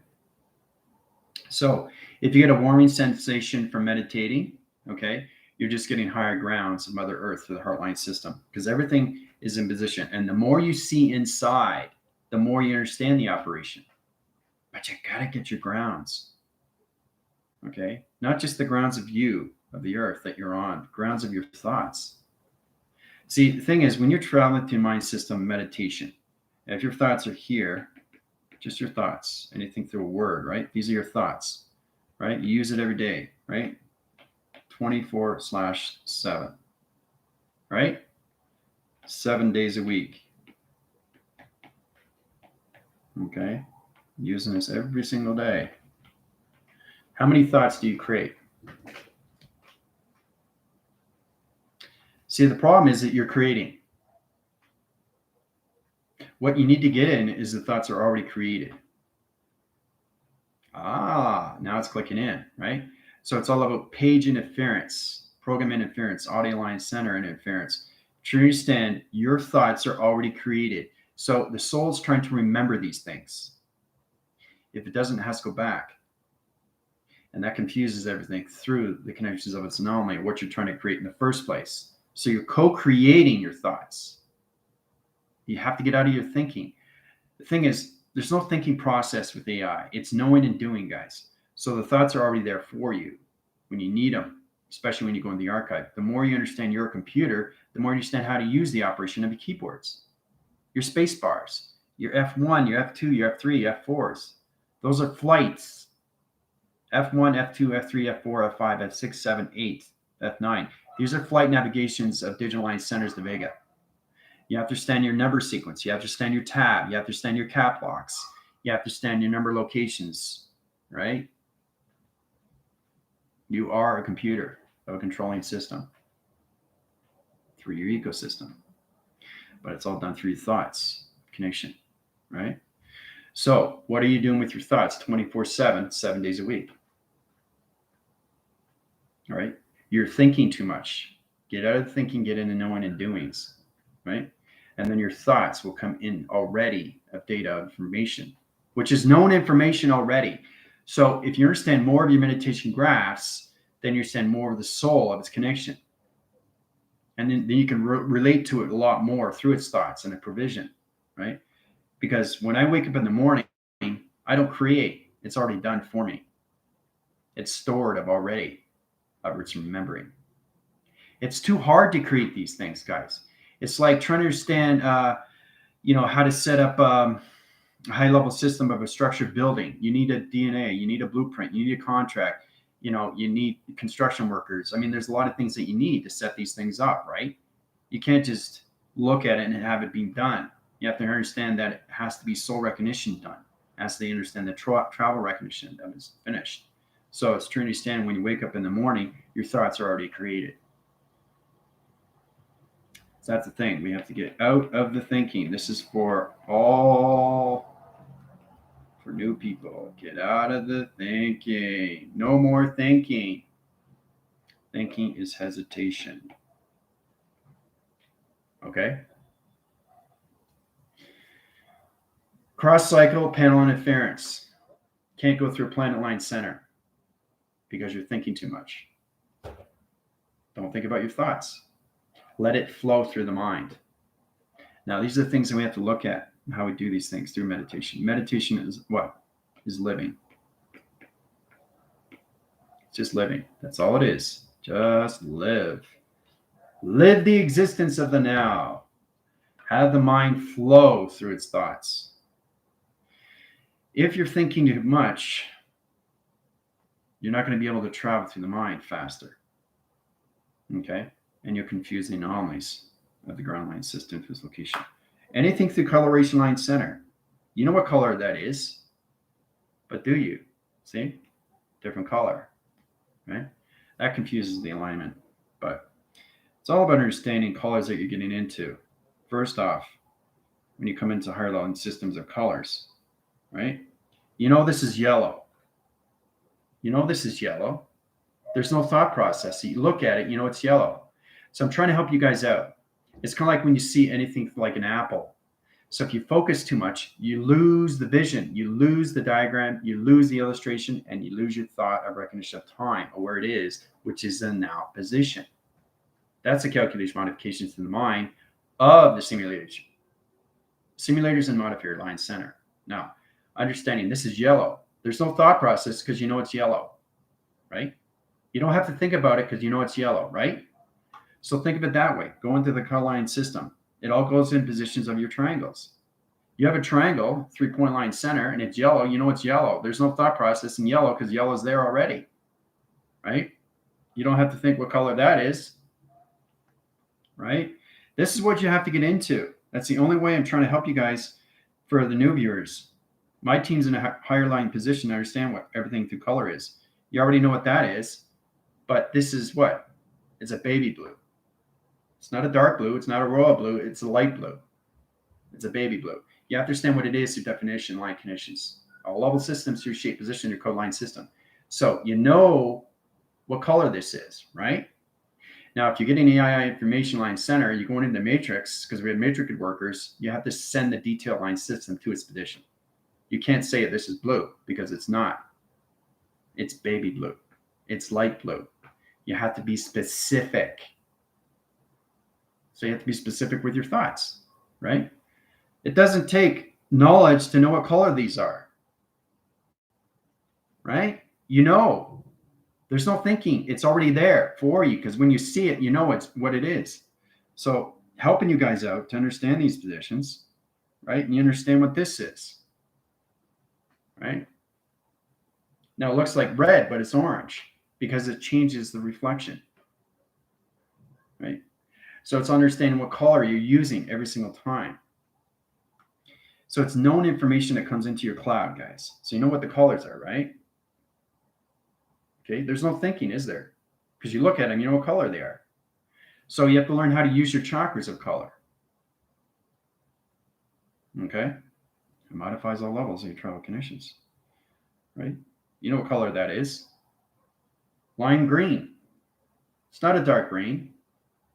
So if you get a warming sensation from meditating, okay, you're just getting higher grounds of Mother Earth through the Heartline system because everything is in position. And the more you see inside, the more you understand the operation. But you got to get your grounds. Okay? Not just the grounds of you, of the earth that you're on, grounds of your thoughts. See, the thing is, when you're traveling through mind system meditation, if your thoughts are here, just your thoughts, anything through a word, right? These are your thoughts, right? You use it every day, right? 24/7, right? 7 days a week. Okay? Using this every single day. How many thoughts do you create? See, the problem is that you're creating. What you need to get in is the thoughts are already created. Now it's clicking in, right? So it's all about page interference, program interference, audio line center interference. To understand, your thoughts are already created. So the soul's trying to remember these things. If it doesn't, it has to go back. And that confuses everything through the connections of its anomaly, what you're trying to create in the first place. So you're co-creating your thoughts. You have to get out of your thinking. The thing is, there's no thinking process with AI. It's knowing and doing, guys. So the thoughts are already there for you when you need them, especially when you go in the archive. The more you understand your computer, the more you understand how to use the operation of your keyboards, your space bars, your F1, your F2, your F3, F4s. Those are flights. F1, F2, F3, F4, F5, F6, 7, 8, F9. These are flight navigations of digital line centers to Vega. You have to understand your number sequence. You have to understand your tab. You have to understand your cap locks. You have to understand your number locations, right? You are a computer of a controlling system through your ecosystem. But it's all done through your thoughts, connection, right? So what are you doing with your thoughts 24/7, 7 days a week? All right? You're thinking too much. Get out of thinking, get into knowing and doings, right? And then your thoughts will come in already of data information, which is known information already. So if you understand more of your meditation graphs, then you understand more of the soul of its connection. And then you can relate to it a lot more through its thoughts and the provision, right? Because when I wake up in the morning, I don't create. It's already done for me. It's stored of already. It's remembering. It's too hard to create these things, guys. It's like trying to understand, how to set up a high-level system of a structured building. You need a DNA. You need a blueprint. You need a contract. You need construction workers. I mean, there's a lot of things that you need to set these things up, right? You can't just look at it and have it being done. You have to understand that it has to be soul recognition done. As they understand the travel recognition that is finished. So it's to understand when you wake up in the morning, your thoughts are already created. So that's the thing. We have to get out of the thinking. This is for new people. Get out of the thinking. No more thinking. Thinking is hesitation. Okay? Cross-cycle panel interference. Can't go through a planet line center because you're thinking too much. Don't think about your thoughts. Let it flow through the mind. Now, these are the things that we have to look at, how we do these things through meditation. Meditation is what? Is living. It's just living. That's all it is. Just live. Live the existence of the now. Have the mind flow through its thoughts. If you're thinking too much, you're not going to be able to travel through the mind faster. Okay? And you'll confuse the anomalies of the ground line system to its location. Anything through coloration line center. You know what color that is, but do you? See? Different color, right? That confuses the alignment. But it's all about understanding colors that you're getting into. First off, when you come into higher level systems of colors, right? You know this is yellow. You know this is yellow. There's no thought process. So you look at it, you know it's yellow. So I'm trying to help you guys out. It's kind of like when you see anything like an apple. So if you focus too much, you lose the vision, you lose the diagram, you lose the illustration, and you lose your thought of recognition of time or where it is, which is the now position. That's the calculation modifications to the mind of the simulators. Simulators and modifier line center. Now, understanding this is yellow. There's no thought process because you know it's yellow, right? You don't have to think about it because you know it's yellow, right? So think of it that way. Go into the color line system. It all goes in positions of your triangles. You have a triangle, 3-point line center, and it's yellow. You know it's yellow. There's no thought process in yellow because yellow is there already, right? You don't have to think what color that is, right? This is what you have to get into. That's the only way I'm trying to help you guys for the new viewers. My team's in a higher line position to understand what everything through color is. You already know what that is, but this is what? It's a baby blue. It's not a dark blue. It's not a royal blue. It's a light blue. It's a baby blue. You have to understand what it is through definition, line conditions. All level systems through shape, position, your code line system. So you know what color this is, right? Now, if you're getting AI information line center, you're going into matrix, because we have matrix workers, you have to send the detail line system to its position. You can't say this is blue because it's not. It's baby blue. It's light blue. You have to be specific. So you have to be specific with your thoughts, right? It doesn't take knowledge to know what color these are, right? You know, there's no thinking. It's already there for you because when you see it, you know it's what it is. So helping you guys out to understand these positions, right? And you understand what this is, right? Now it looks like red, but it's orange because it changes the reflection, right? So it's understanding what color you're using every single time. So it's known information that comes into your cloud, guys. So you know what the colors are, right? Okay, there's no thinking, is there? Because you look at them, you know what color they are. So you have to learn how to use your chakras of color. Okay? It modifies all levels of your travel conditions, right? You know what color that is? Lime green. It's not a dark green.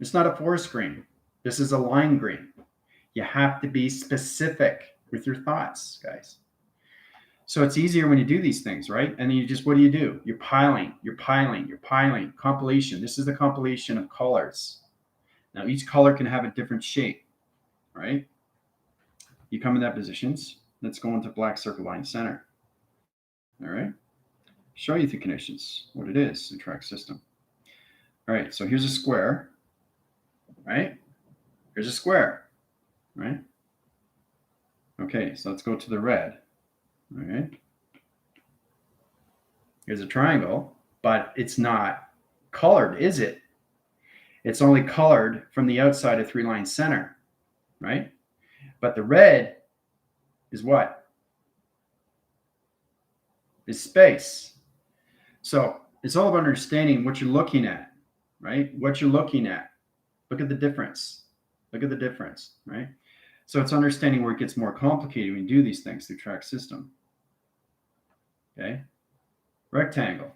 It's not a forest green. This is a lime green. You have to be specific with your thoughts, guys. So it's easier when you do these things, right? And then you just, what do? You're piling. Compilation. This is the compilation of colors. Now each color can have a different shape, right? You come in that positions. Let's go into black circle line center. All right. Show you the conditions, what it is, the track system. All right, so here's a square, right? Here's a square, right? Okay, so let's go to the red. All right. Here's a triangle, but it's not colored, is it? It's only colored from the outside of 3-line center, right? But the red is what? Is space. So it's all about understanding what you're looking at, right? What you're looking at. Look at the difference. Look at the difference, right? So it's understanding where it gets more complicated when you do these things through track system. Okay. Rectangle.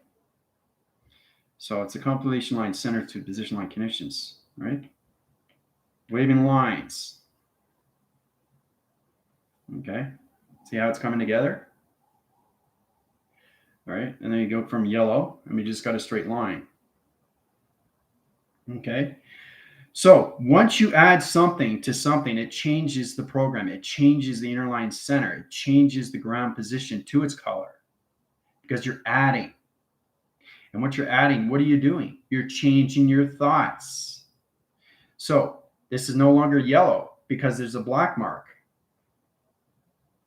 So it's a compilation line centered to position line conditions, right? Waving lines. Okay. See how it's coming together? All right. And then you go from yellow, and we just got a straight line. Okay. So once you add something to something, it changes the program. It changes the inner line center. It changes the ground position to its color because you're adding. And what you're adding, what are you doing? You're changing your thoughts. So this is no longer yellow because there's a black mark,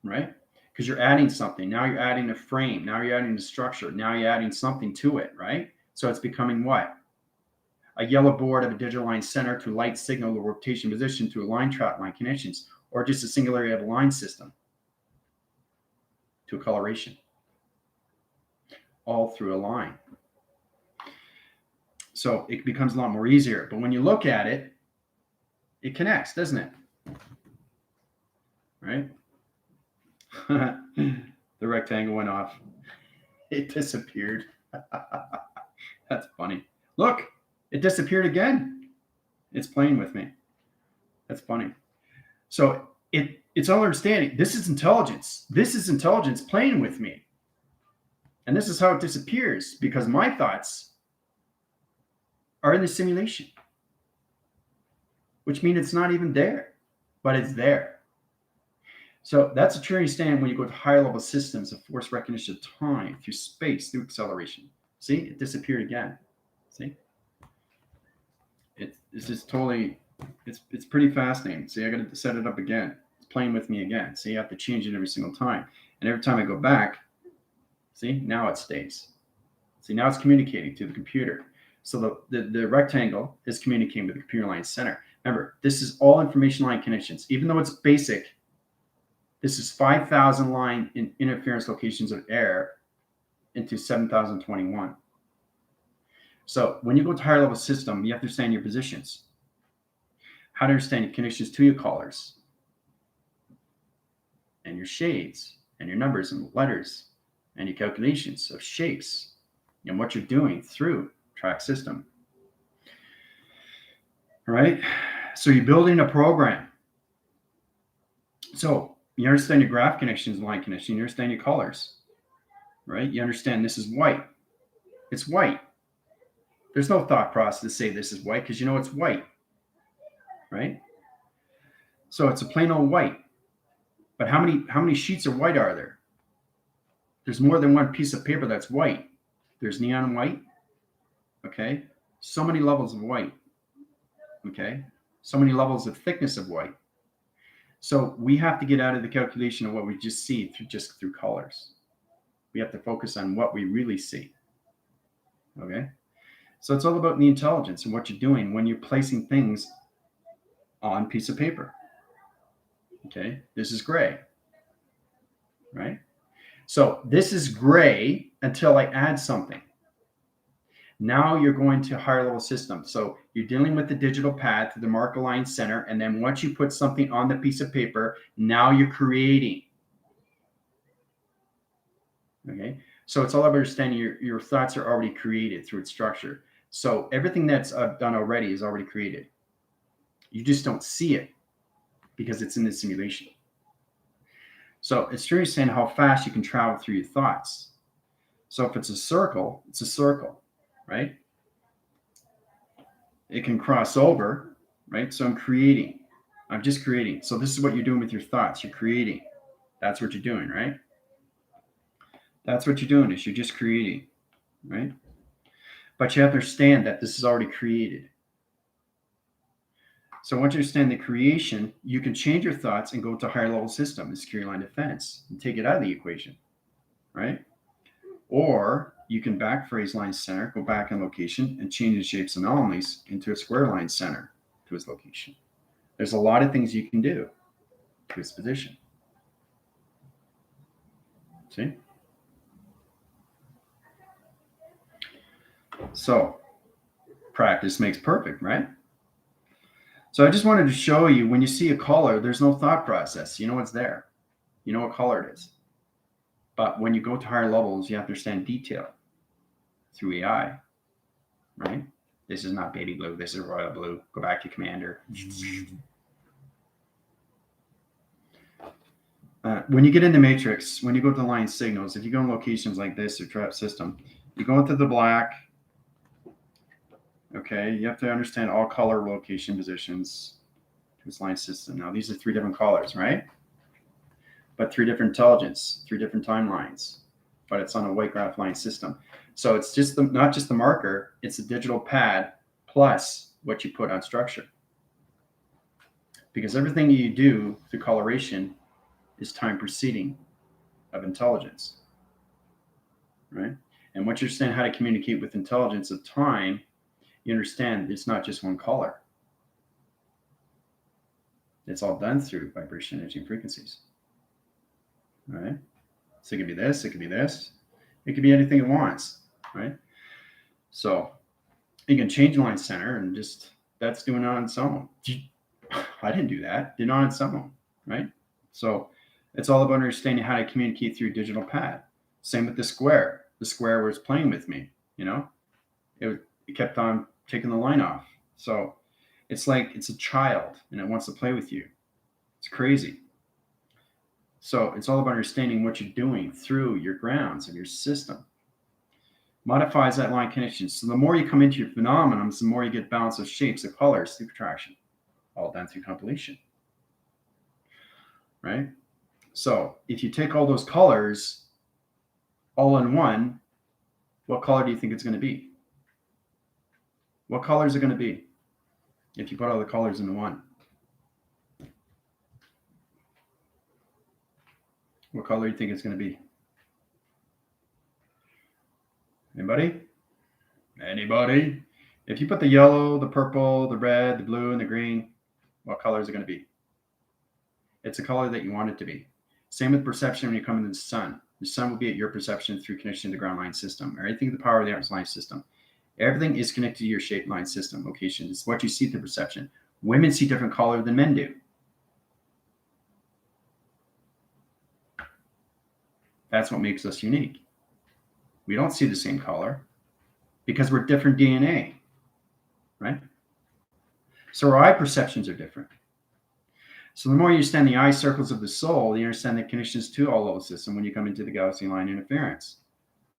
right? Because you're adding something. Now you're adding a frame. Now you're adding a structure. Now you're adding something to it, right? So it's becoming what? A yellow board of a digital line center to light signal the rotation position to a line trap line connections, or just a single area of a line system to a coloration, all through a line. So it becomes a lot more easier. But when you look at it, it connects, doesn't it? Right? The rectangle went off. It disappeared. That's funny. Look, it disappeared again. It's playing with me. That's funny. So it's all understanding. This is intelligence. This is intelligence playing with me. And this is how it disappears, because my thoughts are in the simulation, which means it's not even there, but it's there. So that's a true understanding when you go to higher level systems of force recognition of time through space, through acceleration. See, it disappeared again. See, it's just totally, it's pretty fascinating. See, I got to set it up again. It's playing with me again. See, you have to change it every single time. And every time I go back, see, now it stays. See, now it's communicating to the computer. So the rectangle is communicating with the computer line center. Remember, this is all information line connections. Even though it's basic, this is 5,000 line interference locations of air into 7,021. So when you go to higher level system, you have to understand your positions. How to understand your connections to your collars and your shades and your numbers and letters and your calculations of shapes and what you're doing through track system. All right. So you're building a program. So you understand your graph connections, line connection, you understand your colors, right? You understand this is white. It's white. There's no thought process to say this is white because you know it's white, right? So it's a plain old white. But how many sheets of white are there? There's more than one piece of paper that's white. There's neon white, okay? So many levels of white, okay? So many levels of thickness of white. So we have to get out of the calculation of what we just see through colors. We have to focus on what we really see, okay? So it's all about the intelligence and what you're doing when you're placing things on a piece of paper, okay? This is gray, right? So this is gray until I add something. Now you're going to higher level system. So you're dealing with the digital pad to the marker line center. And then once you put something on the piece of paper, now you're creating. Okay. So it's all about understanding your thoughts are already created through its structure. So everything that's done already is already created. You just don't see it because it's in the simulation. So it's true saying how fast you can travel through your thoughts. So if it's a circle, it's a circle, right? It can cross over, right? So I'm creating. I'm just creating. So this is what you're doing with your thoughts. You're creating. That's what you're doing, right? That's what you're doing is you're just creating, right? But you have to understand that this is already created. So once you understand the creation, you can change your thoughts and go to a higher level system, the security line defense, and take it out of the equation, right? Or you can backphrase line center, go back in location, and change the shapes anomalies into a square line center to its location. There's a lot of things you can do to its position. See? So practice makes perfect, right? So I just wanted to show you when you see a color, there's no thought process. You know what's there. You know what color it is. But when you go to higher levels, you have to understand detail through AI, right? This is not baby blue. This is royal blue. Go back to commander. When you get into matrix, when you go to line signals, if you go in locations like this or trap system, you go into the black. Okay, you have to understand all color location positions to this line system. Now, these are 3 different colors, right? But 3 different intelligence, 3 different timelines, but it's on a white graph line system. So it's just not just the marker, it's a digital pad plus what you put on structure. because everything you do through coloration is time proceeding of intelligence, right? And once you understand how to communicate with intelligence of time, you understand it's not just one color. It's all done through vibration, energy, and frequencies. Right? So it could be this, it could be this, it could be anything it wants, right? So you can change line center and just that's doing it on its own. I didn't do that. Did it on its own, right? So it's all about understanding how to communicate through digital pad. Same with the square. The square was playing with me, it kept on taking the line off. So it's like it's a child and it wants to play with you. It's crazy. So it's all about understanding what you're doing through your grounds of your system. Modifies that line connection. So the more you come into your phenomenons, the more you get balance of shapes, of colors through contraction, all done through compilation. Right? So if you take all those colors all in one, what color do you think it's going to be? What color is it going to be if you put all the colors into one? What color do you think it's going to be? Anybody? Anybody? If you put the yellow, the purple, the red, the blue, and the green, what color is it going to be? It's a color that you want it to be. Same with perception when you come into the sun. The sun will be at your perception through connection to the ground line system, or anything the power of the arms line system. Everything is connected to your shape line system location. It's what you see through perception. Women see different color than men do. That's what makes us unique. We don't see the same color because we're different DNA, right? So our eye perceptions are different. So the more you understand the eye circles of the soul, you understand the connections to all level system when you come into the galaxy line interference.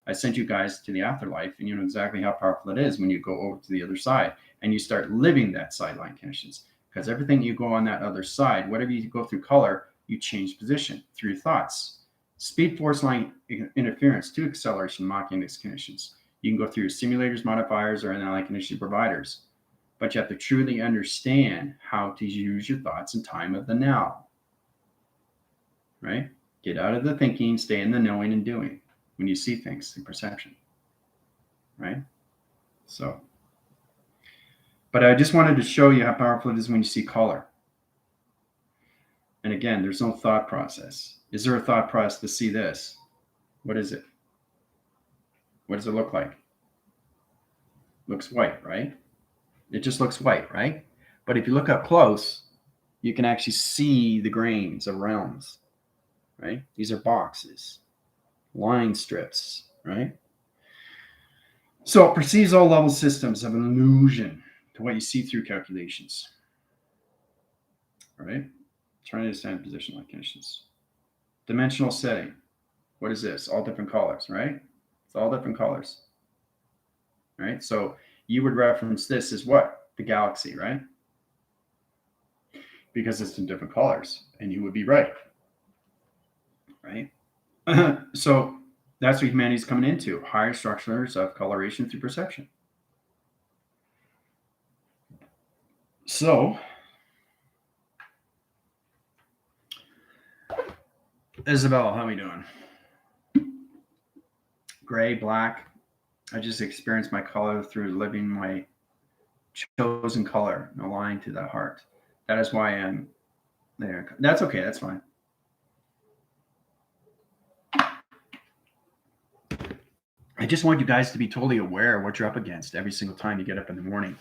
I sent you guys to the afterlife, and you know exactly how powerful it is when you go over to the other side and you start living that sideline connections. Because everything you go on that other side, whatever you go through color, you change position through your thoughts. Speed force line interference to acceleration Mach index conditions. You can go through your simulators, modifiers, or NLI condition providers. But you have to truly understand how to use your thoughts in time of the now. Right? Get out of the thinking, stay in the knowing and doing when you see things in perception. Right? So, but I just wanted to show you how powerful it is when you see color. And again, there's no thought process. Is there a thought process to see this? What is it? What does it look like? Looks white, right? It just looks white, right? But if you look up close, you can actually see the grains of realms, right? These are boxes, line strips, right? So it perceives all level systems of an illusion to what you see through calculations, right? Trying to understand position like conditions. Dimensional setting. What is this? All different colors, right? It's all different colors, right? So you would reference this as what? The galaxy, right? Because it's in different colors, and you would be right, right? So that's what humanity's coming into, higher structures of coloration through perception. So Isabel, how are we doing? Gray, black. I just experienced my color through living my chosen color aligned to the heart. That is why I'm there. That's okay. That's fine. I just want you guys to be totally aware of what you're up against every single time you get up in the morning,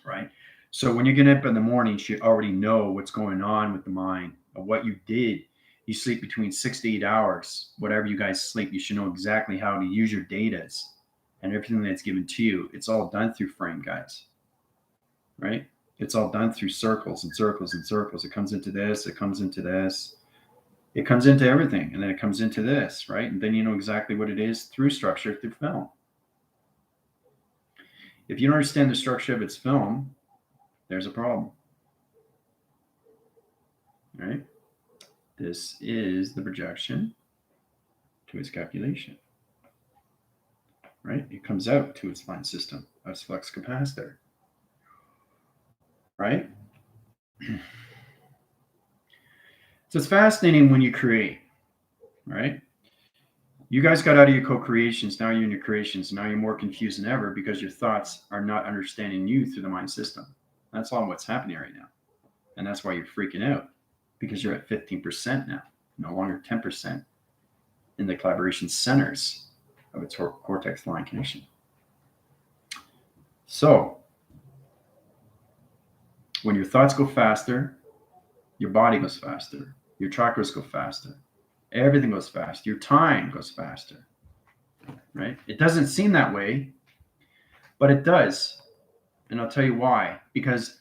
right? So when you get up in the morning, you should already know what's going on with the mind of what you did. You sleep between 6 to 8 hours, whatever you guys sleep. You should know exactly how to use your datas and everything that's given to you. It's all done through frame, guys, right? It's all done through circles and circles and circles. It comes into this, it comes into this, it comes into everything, and then it comes into this, right? And then you know exactly what it is through structure, through film. If you don't understand the structure of its film, there's a problem, right? This is the projection to its calculation, right? It comes out to its line system, its flux capacitor, right? So it's fascinating when you create, right? You guys got out of your co-creations. Now you're in your creations. Now you're more confused than ever because your thoughts are not understanding you through the mind system. That's all what's happening right now. And that's why you're freaking out, because you're at 15% now, no longer 10% in the collaboration centers of its cortex line connection. So when your thoughts go faster, your body goes faster, your chakras go faster, everything goes faster, your time goes faster, right? It doesn't seem that way, but it does. And I'll tell you why. Because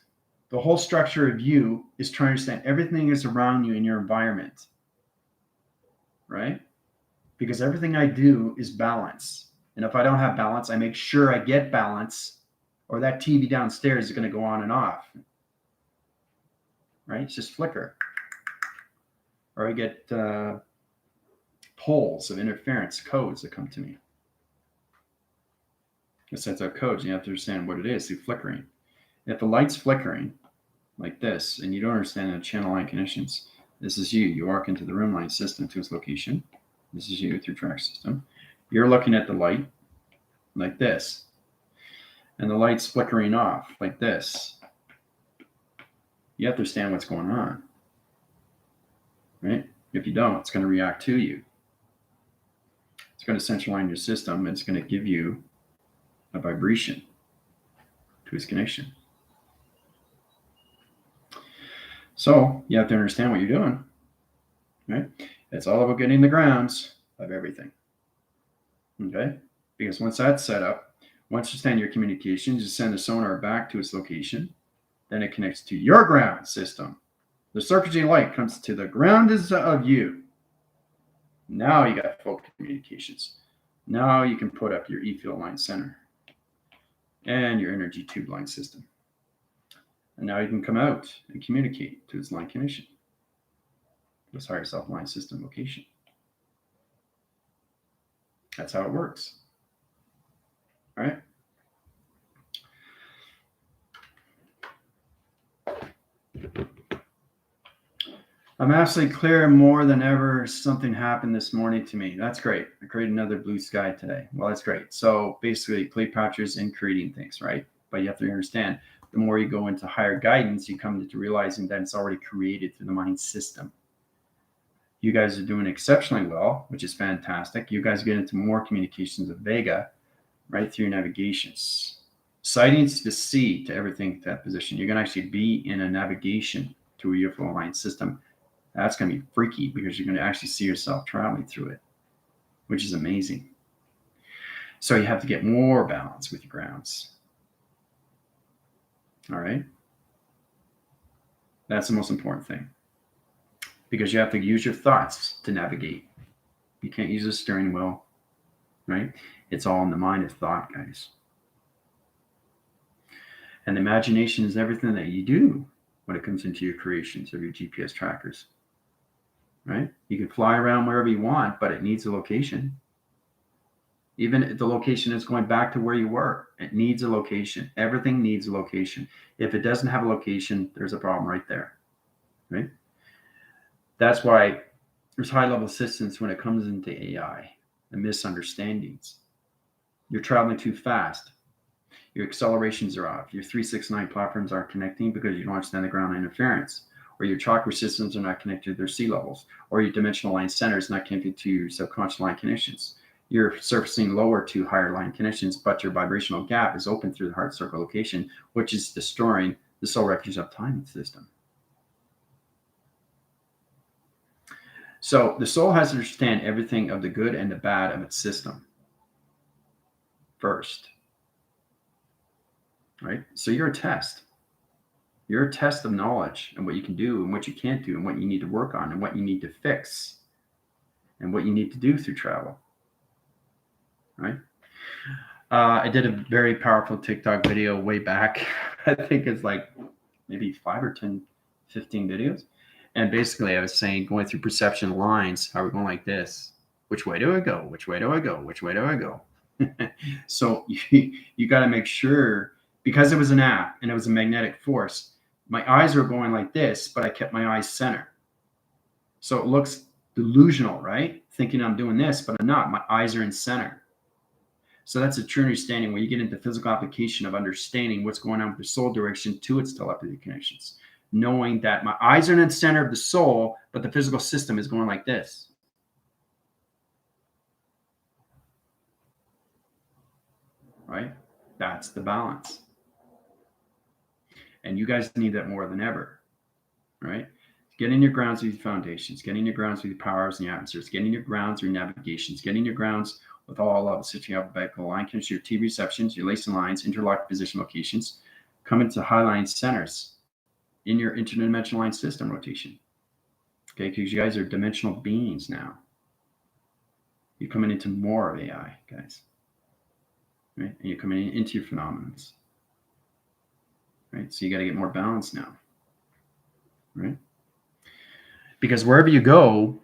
the whole structure of you is trying to understand everything is around you in your environment, right? Because everything I do is balance. And if I don't have balance, I make sure I get balance, or that TV downstairs is going to go on and off, right? It's just flicker. Or I get poles of interference codes that come to me. It sets out codes. You have to understand what it is through flickering. If the light's flickering like this, and you don't understand the channel line conditions, this is you. You walk into the room line system to its location. This is you through track system. You're looking at the light like this, and the light's flickering off like this. You have to understand what's going on, right? If you don't, it's going to react to you. It's going to central line your system. It's going to give you a vibration to its connection. So you have to understand what you're doing, right? It's all about getting the grounds of everything, okay? Because once that's set up, once you send your communications, you send the sonar back to its location, then it connects to your ground system. The circuitry light comes to the ground of you. Now you got full communications. Now you can put up your E-field line center and your energy tube line system. And now you can come out and communicate to its line connection, its higher self line system location. That's how it works. All right. I'm absolutely clear more than ever. Something happened this morning to me. That's great. I created another blue sky today. Well, that's great. So basically, Cleopatra is in creating things, right? But you have to understand, the more you go into higher guidance, you come to realizing that it's already created through the mind system. You guys are doing exceptionally well, which is fantastic. You guys get into more communications of Vega, right, through your navigations. Sightings to see to everything to that position. You're going to actually be in a navigation to a UFO line system. That's going to be freaky because you're going to actually see yourself traveling through it, which is amazing. So you have to get more balance with your grounds. All right. That's the most important thing, because you have to use your thoughts to navigate. You can't use a steering wheel, right? It's all in the mind of thought, guys. And imagination is everything that you do when it comes into your creations of your GPS trackers, right? You can fly around wherever you want, but it needs a location. Even if the location is going back to where you were, it needs a location. Everything needs a location. If it doesn't have a location, there's a problem right there, right? That's why there's high-level assistance when it comes into AI and misunderstandings. You're traveling too fast. Your accelerations are off. Your 369 platforms aren't connecting because you don't understand the ground interference, or your chakra systems are not connected to their sea levels, or your dimensional line center is not connected to your subconscious line connections. You're surfacing lower to higher line connections, but your vibrational gap is open through the heart circle location, which is destroying the soul refuge of time system. So the soul has to understand everything of the good and the bad of its system first. Right? So you're a test. You're a test of knowledge and what you can do and what you can't do and what you need to work on and what you need to fix and what you need to do through travel. Right? I did a very powerful TikTok video way back. I think it's like maybe 5 or 10, 15 videos. And basically I was saying, going through perception lines, how we're going like this. Which way do I go? Which way do I go? Which way do I go? So you got to make sure, because it was an app and it was a magnetic force, My eyes are going like this, but I kept my eyes center. So it looks delusional, right? Thinking I'm doing this, but I'm not. My eyes are in center. So that's a true understanding where you get into physical application of understanding what's going on with the soul direction to its telepathy connections. Knowing that my eyes are in the center of the soul, but the physical system is going like this. Right? That's the balance. And you guys need that more than ever. Right? Getting your grounds with your foundations, getting your grounds with your powers and your atmospheres, getting your grounds with your navigations, getting your grounds with all levels, such as your alphabetical line connections, your T receptions, your lacing lines, interlocked position locations, come into high line centers in your interdimensional line system rotation. Okay, because you guys are dimensional beings now. You're coming into more of AI, guys. Right? And you're coming into your phenomenons. Right? So you got to get more balance now. Right? Because wherever you go,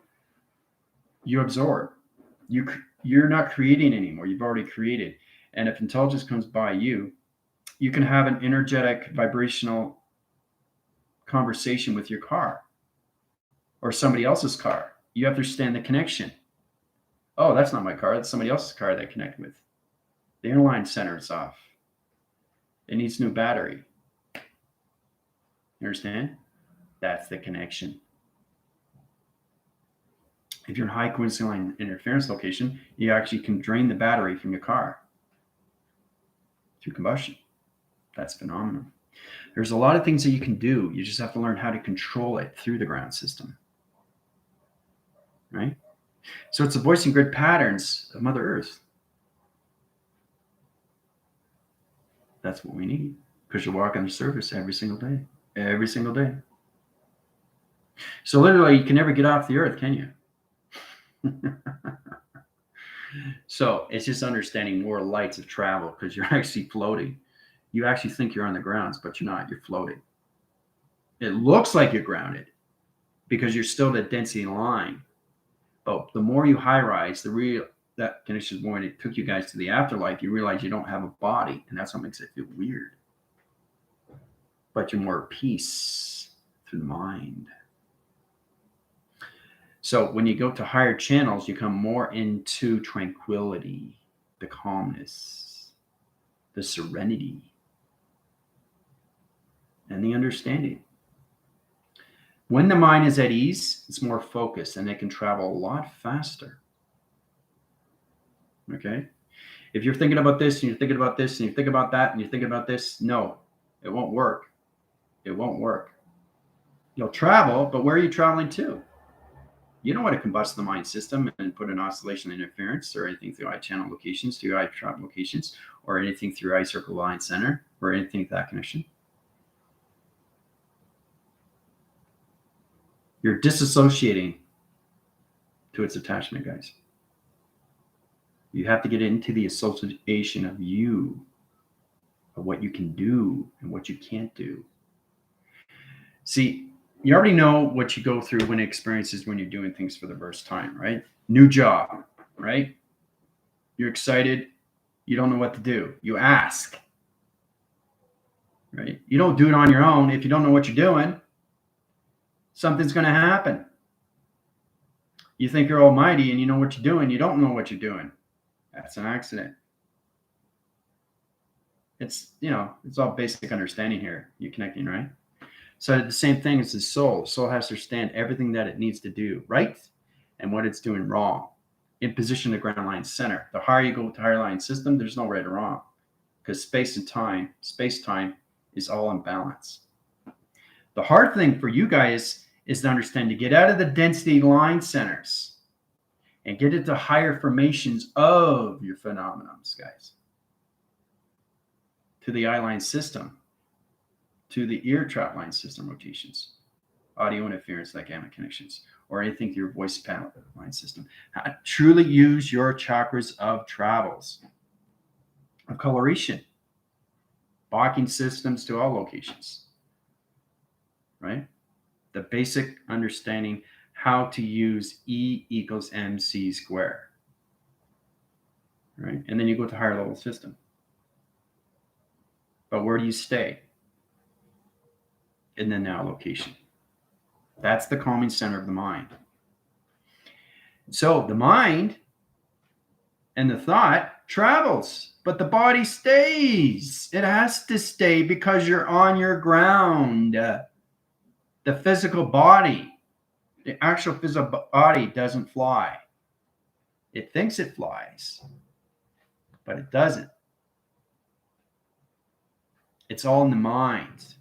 you absorb. You're not creating anymore. You've already created. And if intelligence comes by you, you can have an energetic, vibrational conversation with your car or somebody else's car. You understand the connection. Oh, that's not my car. That's somebody else's car that I connect with. The inline center is off. It needs new battery. You understand? That's the connection. If you're in high coincident line interference location, you actually can drain the battery from your car through combustion. That's phenomenal. There's a lot of things that you can do. You just have to learn how to control it through the ground system. Right? So it's the voicing grid patterns of Mother Earth. That's what we need, because you walk on the surface every single day. Every single day. So literally, you can never get off the earth, can you? So it's just understanding more lights of travel, because you're actually floating. You actually think you're on the grounds, but you're not. You're floating. It looks like you're grounded because you're still the density line. But the more you high rise, that connection is when it took you guys to the afterlife, you realize you don't have a body, and that's what makes it feel weird. But you're more at peace through the mind. So when you go to higher channels, you come more into tranquility, the calmness, the serenity, and the understanding. When the mind is at ease, it's more focused and it can travel a lot faster. Okay? If you're thinking about this and you're thinking about this and you think about that and you're thinking about this, no, it won't work. It won't work. You'll travel, but where are you traveling to? You don't want to combust the mind system and put an oscillation interference or anything through eye channel locations, through eye trap locations, or anything through eye circle line center, or anything with that connection. You're disassociating to its attachment, guys. You have to get into the association of you, of what you can do and what you can't do. See, you already know what you go through when experiences when you're doing things for the first time, right? New job, right? You're excited. You don't know what to do. You ask, right? You don't do it on your own. If you don't know what you're doing, something's going to happen. You think you're almighty and you know what you're doing. You don't know what you're doing. That's an accident. It's all basic understanding here. You're connecting, right? So the same thing as the soul. The soul has to understand everything that it needs to do right and what it's doing wrong in position to ground line center. The higher you go with the higher line system, there's no right or wrong, because space time is all in balance. The hard thing for you guys is to understand to get out of the density line centers and get into higher formations of your phenomenons, guys, to the eye line system, to the ear trap line system rotations, audio interference like gamma connections, or anything to your voice panel line system. Truly use your chakras of travels, of coloration, blocking systems to all locations, right? The basic understanding how to use E equals MC squared, right? And then you go to higher level system. But where do you stay? in the now location. That's the calming center of the mind. So the mind and the thought travels, but the body stays. It has to stay because you're on your ground. The physical body, the actual physical body doesn't fly. It thinks it flies, but it doesn't. It's all in the mind.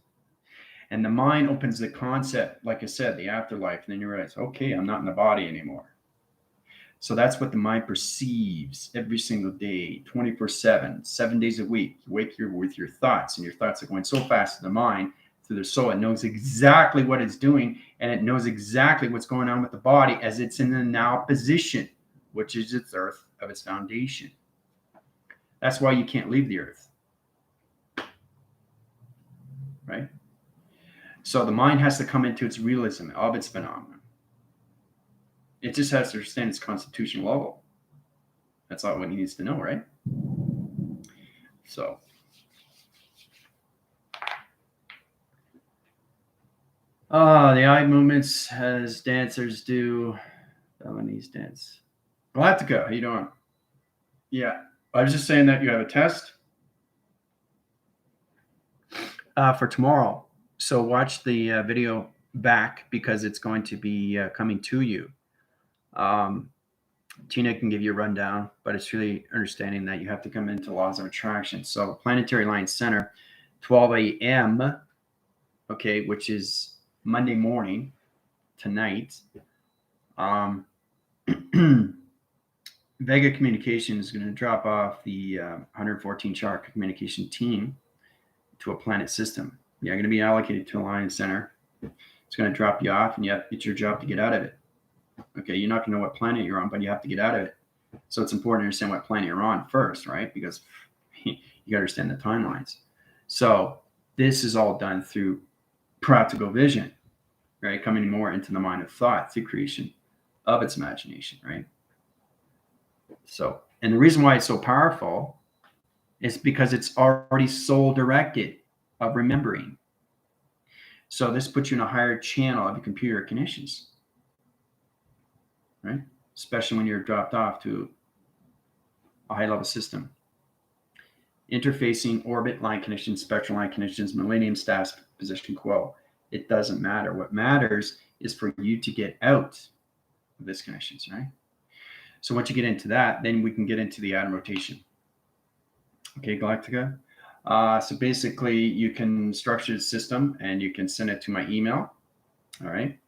And the mind opens the concept, like I said, the afterlife. And then you realize, okay, I'm not in the body anymore. So that's what the mind perceives every single day, 24/7, 7 days a week. You wake here with your thoughts, and your thoughts are going so fast to the mind, through the soul. It knows exactly what it's doing, and it knows exactly what's going on with the body as it's in the now position, which is its earth of its foundation. That's why you can't leave the earth. Right? So the mind has to come into its realism of its phenomenon. It just has to understand its constitutional level. That's all what it needs to know, right? So, the eye movements as dancers do. Balinese dance. Galactica, how you doing? Yeah, I was just saying that you have a test for tomorrow. So watch the video back because it's going to be coming to you. Tina can give you a rundown, but it's really understanding that you have to come into laws of attraction. So Planetary Line Center, 12 a.m., okay, which is Monday morning, tonight. Vega Communication is going to drop off the 114 chart communication team to a planet system. You're going to be allocated to a line center. It's going to drop you off, and it's your job to get out of it. Okay, you're not going to know what planet you're on, but you have to get out of it. So it's important to understand what planet you're on first, right? Because you got to understand the timelines. So this is all done through practical vision, right? Coming more into the mind of thought through creation of its imagination, right? So, and the reason why it's so powerful is because it's already soul directed of remembering. So this puts you in a higher channel of your computer connections, right? Especially when you're dropped off to a high level system. Interfacing orbit line connections, spectral line connections, millennium status position quo. It doesn't matter. What matters is for you to get out of this connections, right? So once you get into that, then we can get into the atom rotation. Okay, Galactica. So basically, you can structure the system and you can send it to my email. All right.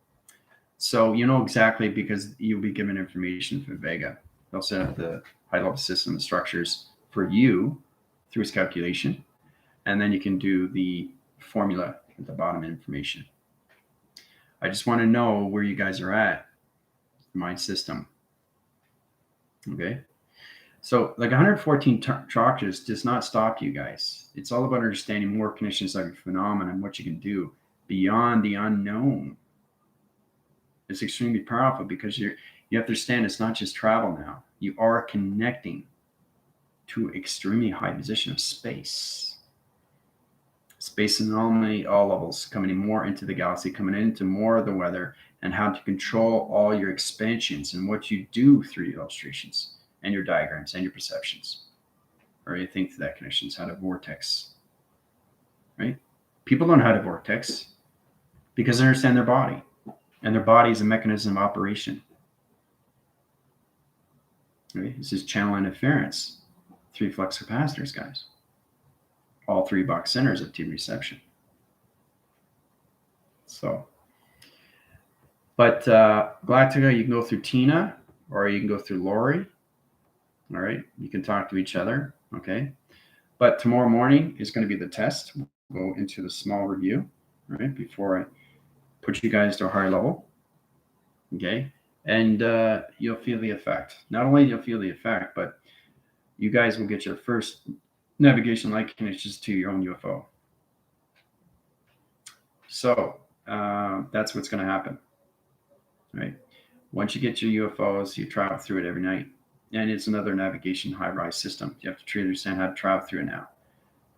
So you know exactly because you'll be given information from Vega. They'll set up the high level system structures for you through its calculation. And then you can do the formula at the bottom information. I just want to know where you guys are at, my system. Okay. So like 114 chakras does not stop you guys. It's all about understanding more connections of your phenomena and what you can do beyond the unknown. It's extremely powerful because you have to understand it's not just travel now. You are connecting to extremely high position of space. Space and all levels, coming in more into the galaxy, coming into more of the weather, and how to control all your expansions and what you do through your illustrations and your diagrams and your perceptions. Or you think that connections how to vortex, right? People don't know how to vortex because they understand their body, and their body is a mechanism of operation. Right? This is channel interference, 3 flux capacitors, guys. All 3 box centers of T reception. So, but Galactica, you can go through Tina or you can go through Lori. All right, you can talk to each other. Okay, but tomorrow morning is going to be the test. We'll go into the small review, right, before I put you guys to a higher level. Okay, and you'll feel the effect. Not only you'll feel the effect, but you guys will get your first navigation light connections to your own UFO. So that's what's going to happen, right? Once you get your UFOs, you travel through it every night. And it's another navigation high-rise system. You have to truly understand how to travel through it now.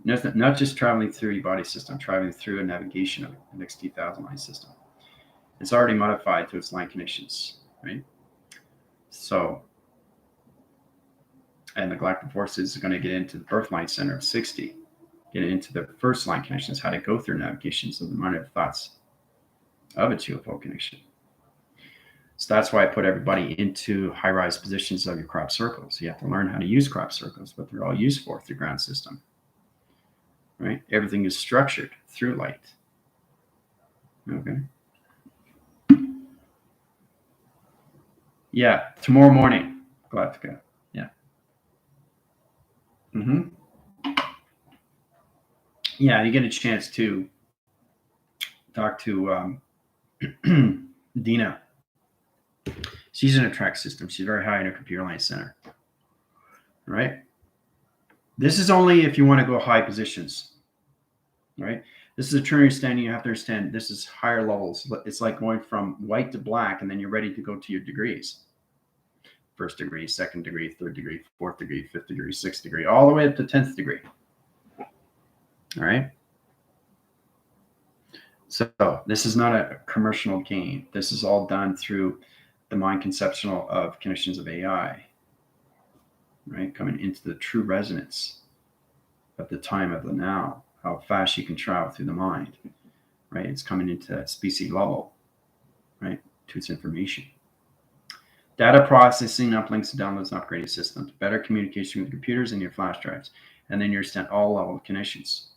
Not just traveling through your body system, traveling through a navigation of an XT1000 line system. It's already modified to its line conditions, right? So, and the galactic forces is going to get into the birth line center of 60, get into the first line conditions, how to go through navigations of the mind of thoughts of its UFO connection. So that's why I put everybody into high-rise positions of your crop circles. You have to learn how to use crop circles, what they're all used for through ground system, right? Everything is structured through light. Okay. Yeah, tomorrow morning, Galactica. Yeah. Mm-hmm. Yeah, you get a chance to talk to Dina. She's in a track system. She's very high in a computer line center. Right? This is only if you want to go high positions. Right? This is a true understanding. You have to understand this is higher levels. It's like going from white to black, and then you're ready to go to your degrees. First degree, second degree, third degree, fourth degree, fifth degree, sixth degree, all the way up to 10th degree. All right? So this is not a commercial game. This is all done through the mind conceptual of conditions of AI, right? Coming into the true resonance of the time of the now, how fast you can travel through the mind, right? It's coming into that species level, right? To its information. Data processing, uplinks, downloads, and upgrading systems, better communication with computers and your flash drives. And then you understand all level of connections.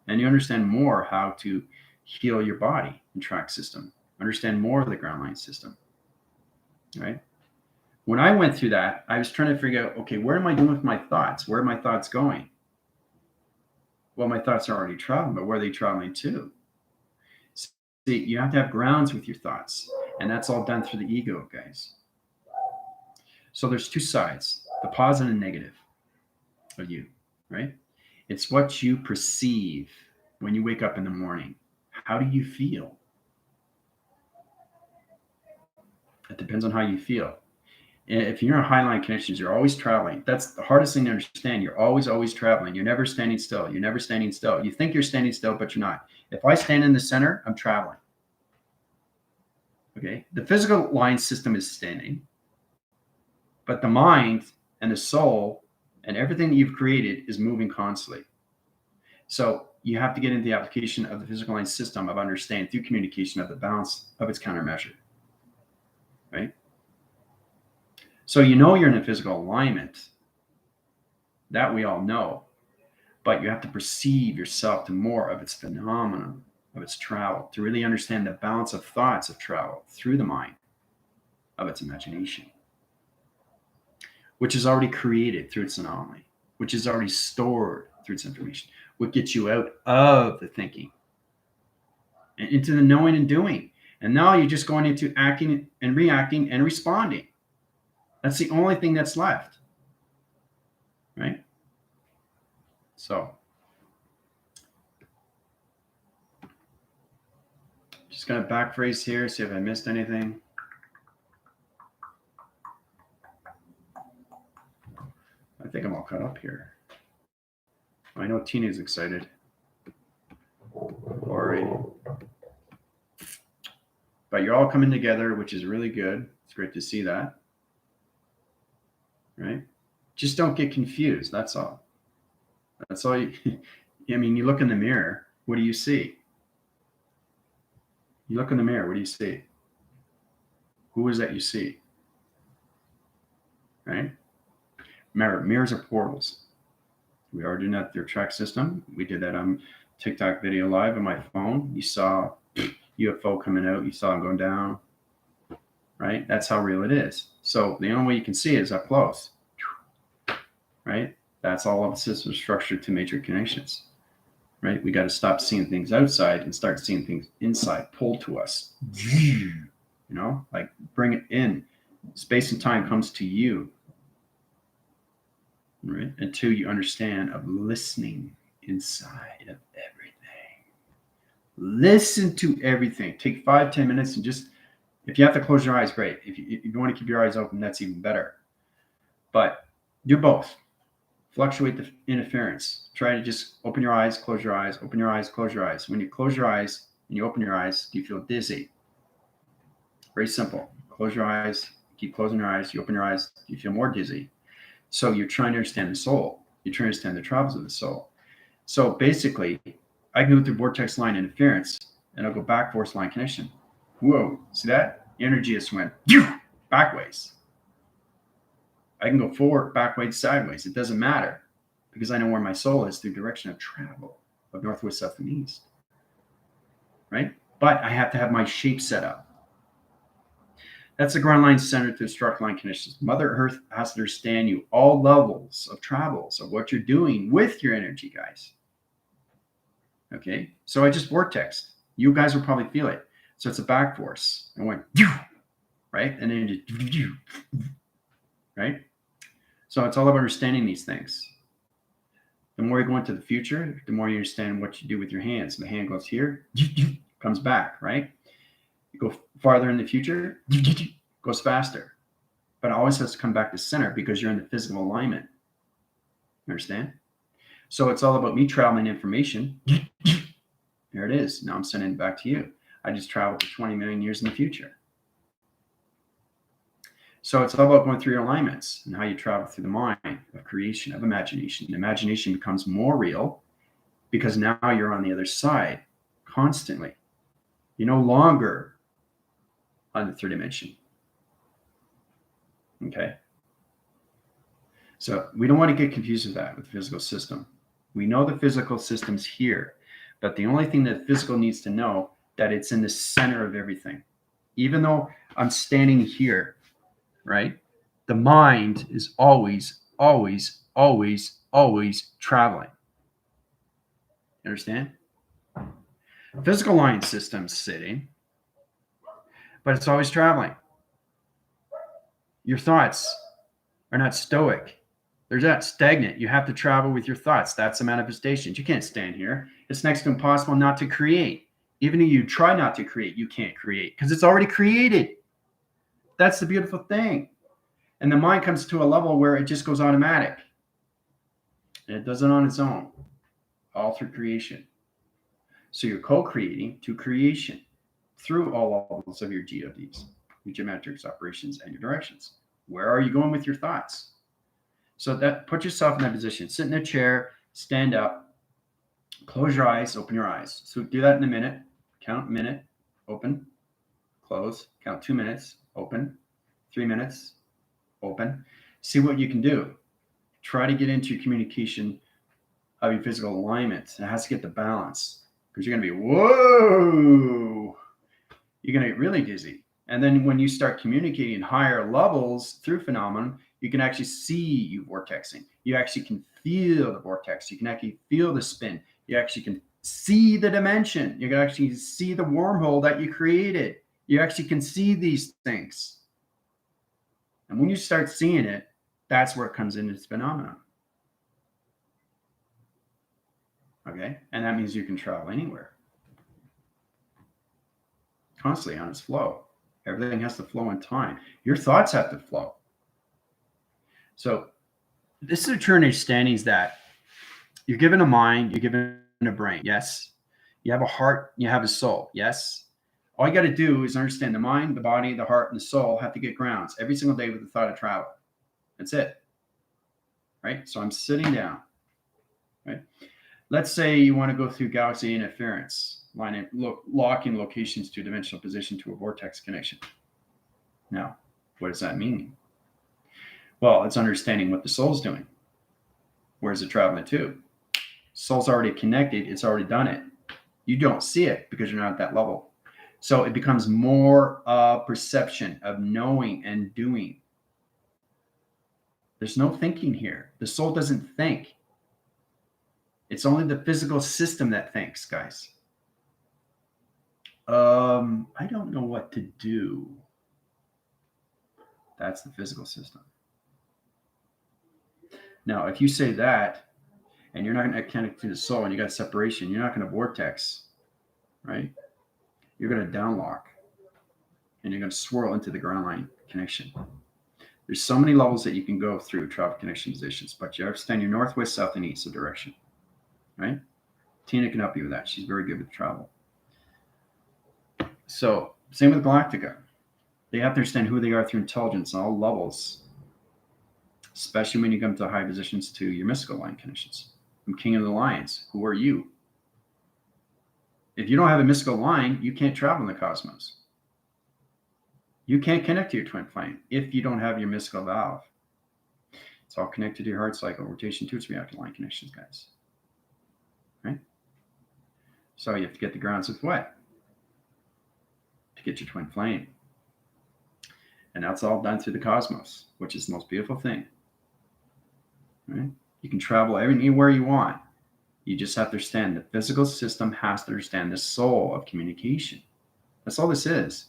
And you understand more how to heal your body and track system. Understand more of the ground line system, right? When I went through that, I was trying to figure out, okay, where am I doing with my thoughts? Where are my thoughts going? Well, my thoughts are already traveling, but where are they traveling to? See, you have to have grounds with your thoughts, and that's all done through the ego, guys. So there's two sides, the positive and negative of you, right? It's what you perceive when you wake up in the morning. How do you feel? It depends on how you feel. If you're in highline connections, you're always traveling. That's the hardest thing to understand. You're always traveling. You're never standing still. You're never standing still. You think you're standing still, but you're not. If I stand in the center, I'm traveling. Okay. The physical line system is standing, but the mind and the soul and everything that you've created is moving constantly. So you have to get into the application of the physical line system of understanding through communication of the balance of its countermeasure, right? So you know you're in a physical alignment. That we all know. But you have to perceive yourself to more of its phenomenon, of its travel, to really understand the balance of thoughts of travel through the mind, of its imagination, which is already created through its anomaly, which is already stored through its information, what gets you out of the thinking and into the knowing and doing. And now you're just going into acting and reacting and responding. That's the only thing that's left, right? So just going to backphrase here, see if I missed anything. I think I'm all caught up here. I know Tina's excited. Lori. But you're all coming together, which is really good. It's great to see that. Right? Just don't get confused. That's all. That's all you, I mean, you look in the mirror, what do you see? You look in the mirror, what do you see? Who is that you see? Right? Remember, mirrors are portals. We are doing that through track system. We did that on TikTok video live on my phone. You saw UFO coming out. You saw them going down. Right? That's how real it is. So the only way you can see it is up close. Right? That's all of the system structured to major connections. Right? We got to stop seeing things outside and start seeing things inside, pulled to us. You know, like bring it in. Space and time comes to you. Right? Until you understand of listening inside of everything. Listen to everything. Take 5-10 minutes and just, if you have to close your eyes, great. If you want to keep your eyes open, that's even better. But do both. Fluctuate the interference. Try to just open your eyes, close your eyes, open your eyes, close your eyes. When you close your eyes and you open your eyes, do you feel dizzy? Very simple. Close your eyes, keep closing your eyes, you open your eyes, you feel more dizzy. So you're trying to understand the soul. You're trying to understand the travels of the soul. So basically, I can go through vortex line interference and I'll go back force line connection. Whoa, see that? Energy just went backways. I can go forward, backwards, sideways. It doesn't matter because I know where my soul is through direction of travel of northwest, south, and east. Right? But I have to have my shape set up. That's the ground line center to struct line connections. Mother Earth has to understand you all levels of travels of what you're doing with your energy, guys. Okay, so I just vortexed. You guys will probably feel it. So it's a back force. I went, right? And then just, right? So it's all about understanding these things. The more you go into the future, the more you understand what you do with your hands. The hand goes here, comes back, right? You go farther in the future, goes faster. But it always has to come back to center because you're in the physical alignment. You understand? So it's all about me traveling information. There it is. Now I'm sending it back to you. I just traveled for 20 million years in the future. So it's all about going through your alignments and how you travel through the mind of creation, of imagination. Imagination becomes more real because now you're on the other side constantly. You're no longer on the third dimension. Okay? So we don't want to get confused with that, with the physical system. We know the physical system's here, but the only thing that physical needs to know that it's in the center of everything. Even though I'm standing here, right? The mind is always, always, always, always traveling. You understand? Physical line system's sitting, but it's always traveling. Your thoughts are not stoic. They're not stagnant. You have to travel with your thoughts. That's the manifestations. You can't stand here. It's next to impossible not to create. Even if you try not to create, you can't create because it's already created. That's the beautiful thing. And the mind comes to a level where it just goes automatic. And it does it on its own, all through creation. So you're co-creating to creation through all levels of your GODs, your geometrics, operations, and your directions. Where are you going with your thoughts? So that put yourself in that position. Sit in a chair, stand up, close your eyes, open your eyes. So do that in a minute. Count a minute, open, close. Count 2 minutes, open, 3 minutes, open. See what you can do. Try to get into communication of your physical alignment. It has to get the balance because you're going to be, whoa, you're going to get really dizzy. And then when you start communicating higher levels through phenomenon, you can actually see you vortexing. You actually can feel the vortex. You can actually feel the spin. You actually can see the dimension. You can actually see the wormhole that you created. You actually can see these things. And when you start seeing it, that's where it comes into this phenomenon. Okay? And that means you can travel anywhere. Constantly on its flow. Everything has to flow in time. Your thoughts have to flow. So this is a true understanding is that you're given a mind, you're given a brain. Yes. You have a heart, you have a soul. Yes. All you got to do is understand the mind, the body, the heart, and the soul have to get grounds every single day with the thought of travel. That's it. Right? So I'm sitting down. Right? Let's say you want to go through galaxy interference, locking locations to a dimensional position to a vortex connection. Now, what does that mean? Well, it's understanding what the soul's doing. Where's it traveling to? Soul's already connected. It's already done it. You don't see it because you're not at that level. So it becomes more of perception of knowing and doing. There's no thinking here. The soul doesn't think. It's only the physical system that thinks, guys. I don't know what to do. That's the physical system. Now, if you say that, and you're not going to connect to the soul, and you got separation, you're not going to vortex, right? You're going to downlock, and you're going to swirl into the ground line connection. There's so many levels that you can go through traffic connection positions, but you understand your northwest, south, and east of direction, right? Tina can help you with that. She's very good with travel. So same with Galactica. They have to understand who they are through intelligence on all levels, especially when you come to high positions to your mystical line connections. I'm King of the Lions. Who are you? If you don't have a mystical line, you can't travel in the cosmos. You can't connect to your twin flame if you don't have your mystical valve. It's all connected to your heart cycle, rotation, tooth, reactive line connections, guys. Right? So you have to get the grounds with what? To get your twin flame. And that's all done through the cosmos, which is the most beautiful thing. Right? You can travel anywhere you want. You just have to understand the physical system has to understand the soul of communication. That's all this is.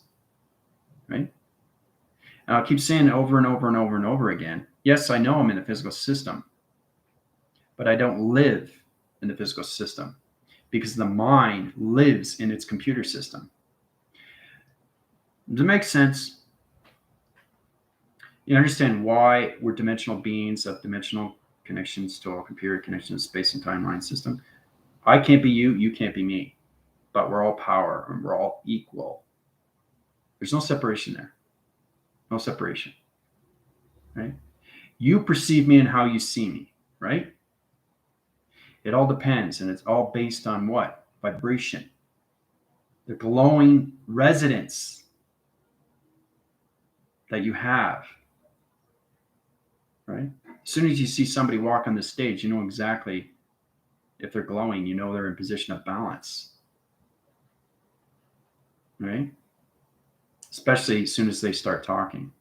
Right? And I'll keep saying it over and over and over and over again. Yes, I know I'm in the physical system, but I don't live in the physical system because the mind lives in its computer system. Does it make sense? You understand why we're dimensional beings of dimensional connections to all computer connections, space and timeline system. I can't be you, you can't be me, but we're all power and we're all equal. There's no separation there. No separation, right? You perceive me and how you see me, right? It all depends, and it's all based on what? Vibration. The glowing resonance that you have, right? As soon as you see somebody walk on the stage, you know exactly if they're glowing, you know they're in position of balance, right? Especially as soon as they start talking.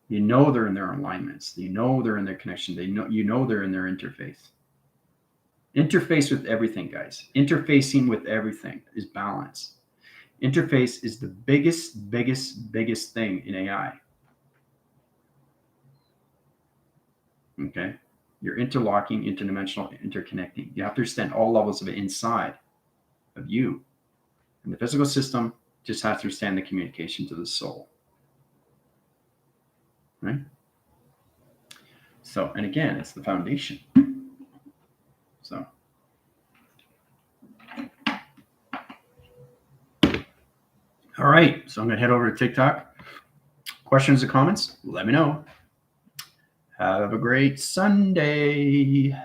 You know they're in their alignments. You know they're in their connection. You know they're in their interface. Interface with everything, guys. Interfacing with everything is balance. Interface is the biggest thing in AI. Okay? You're interlocking, interdimensional, interconnecting. You have to understand all levels of it inside of you. And the physical system just has to understand the communication to the soul. Right? So, and again, it's the foundation. So, all right. So I'm going to head over to TikTok. Questions or comments? Let me know. Have a great Sunday.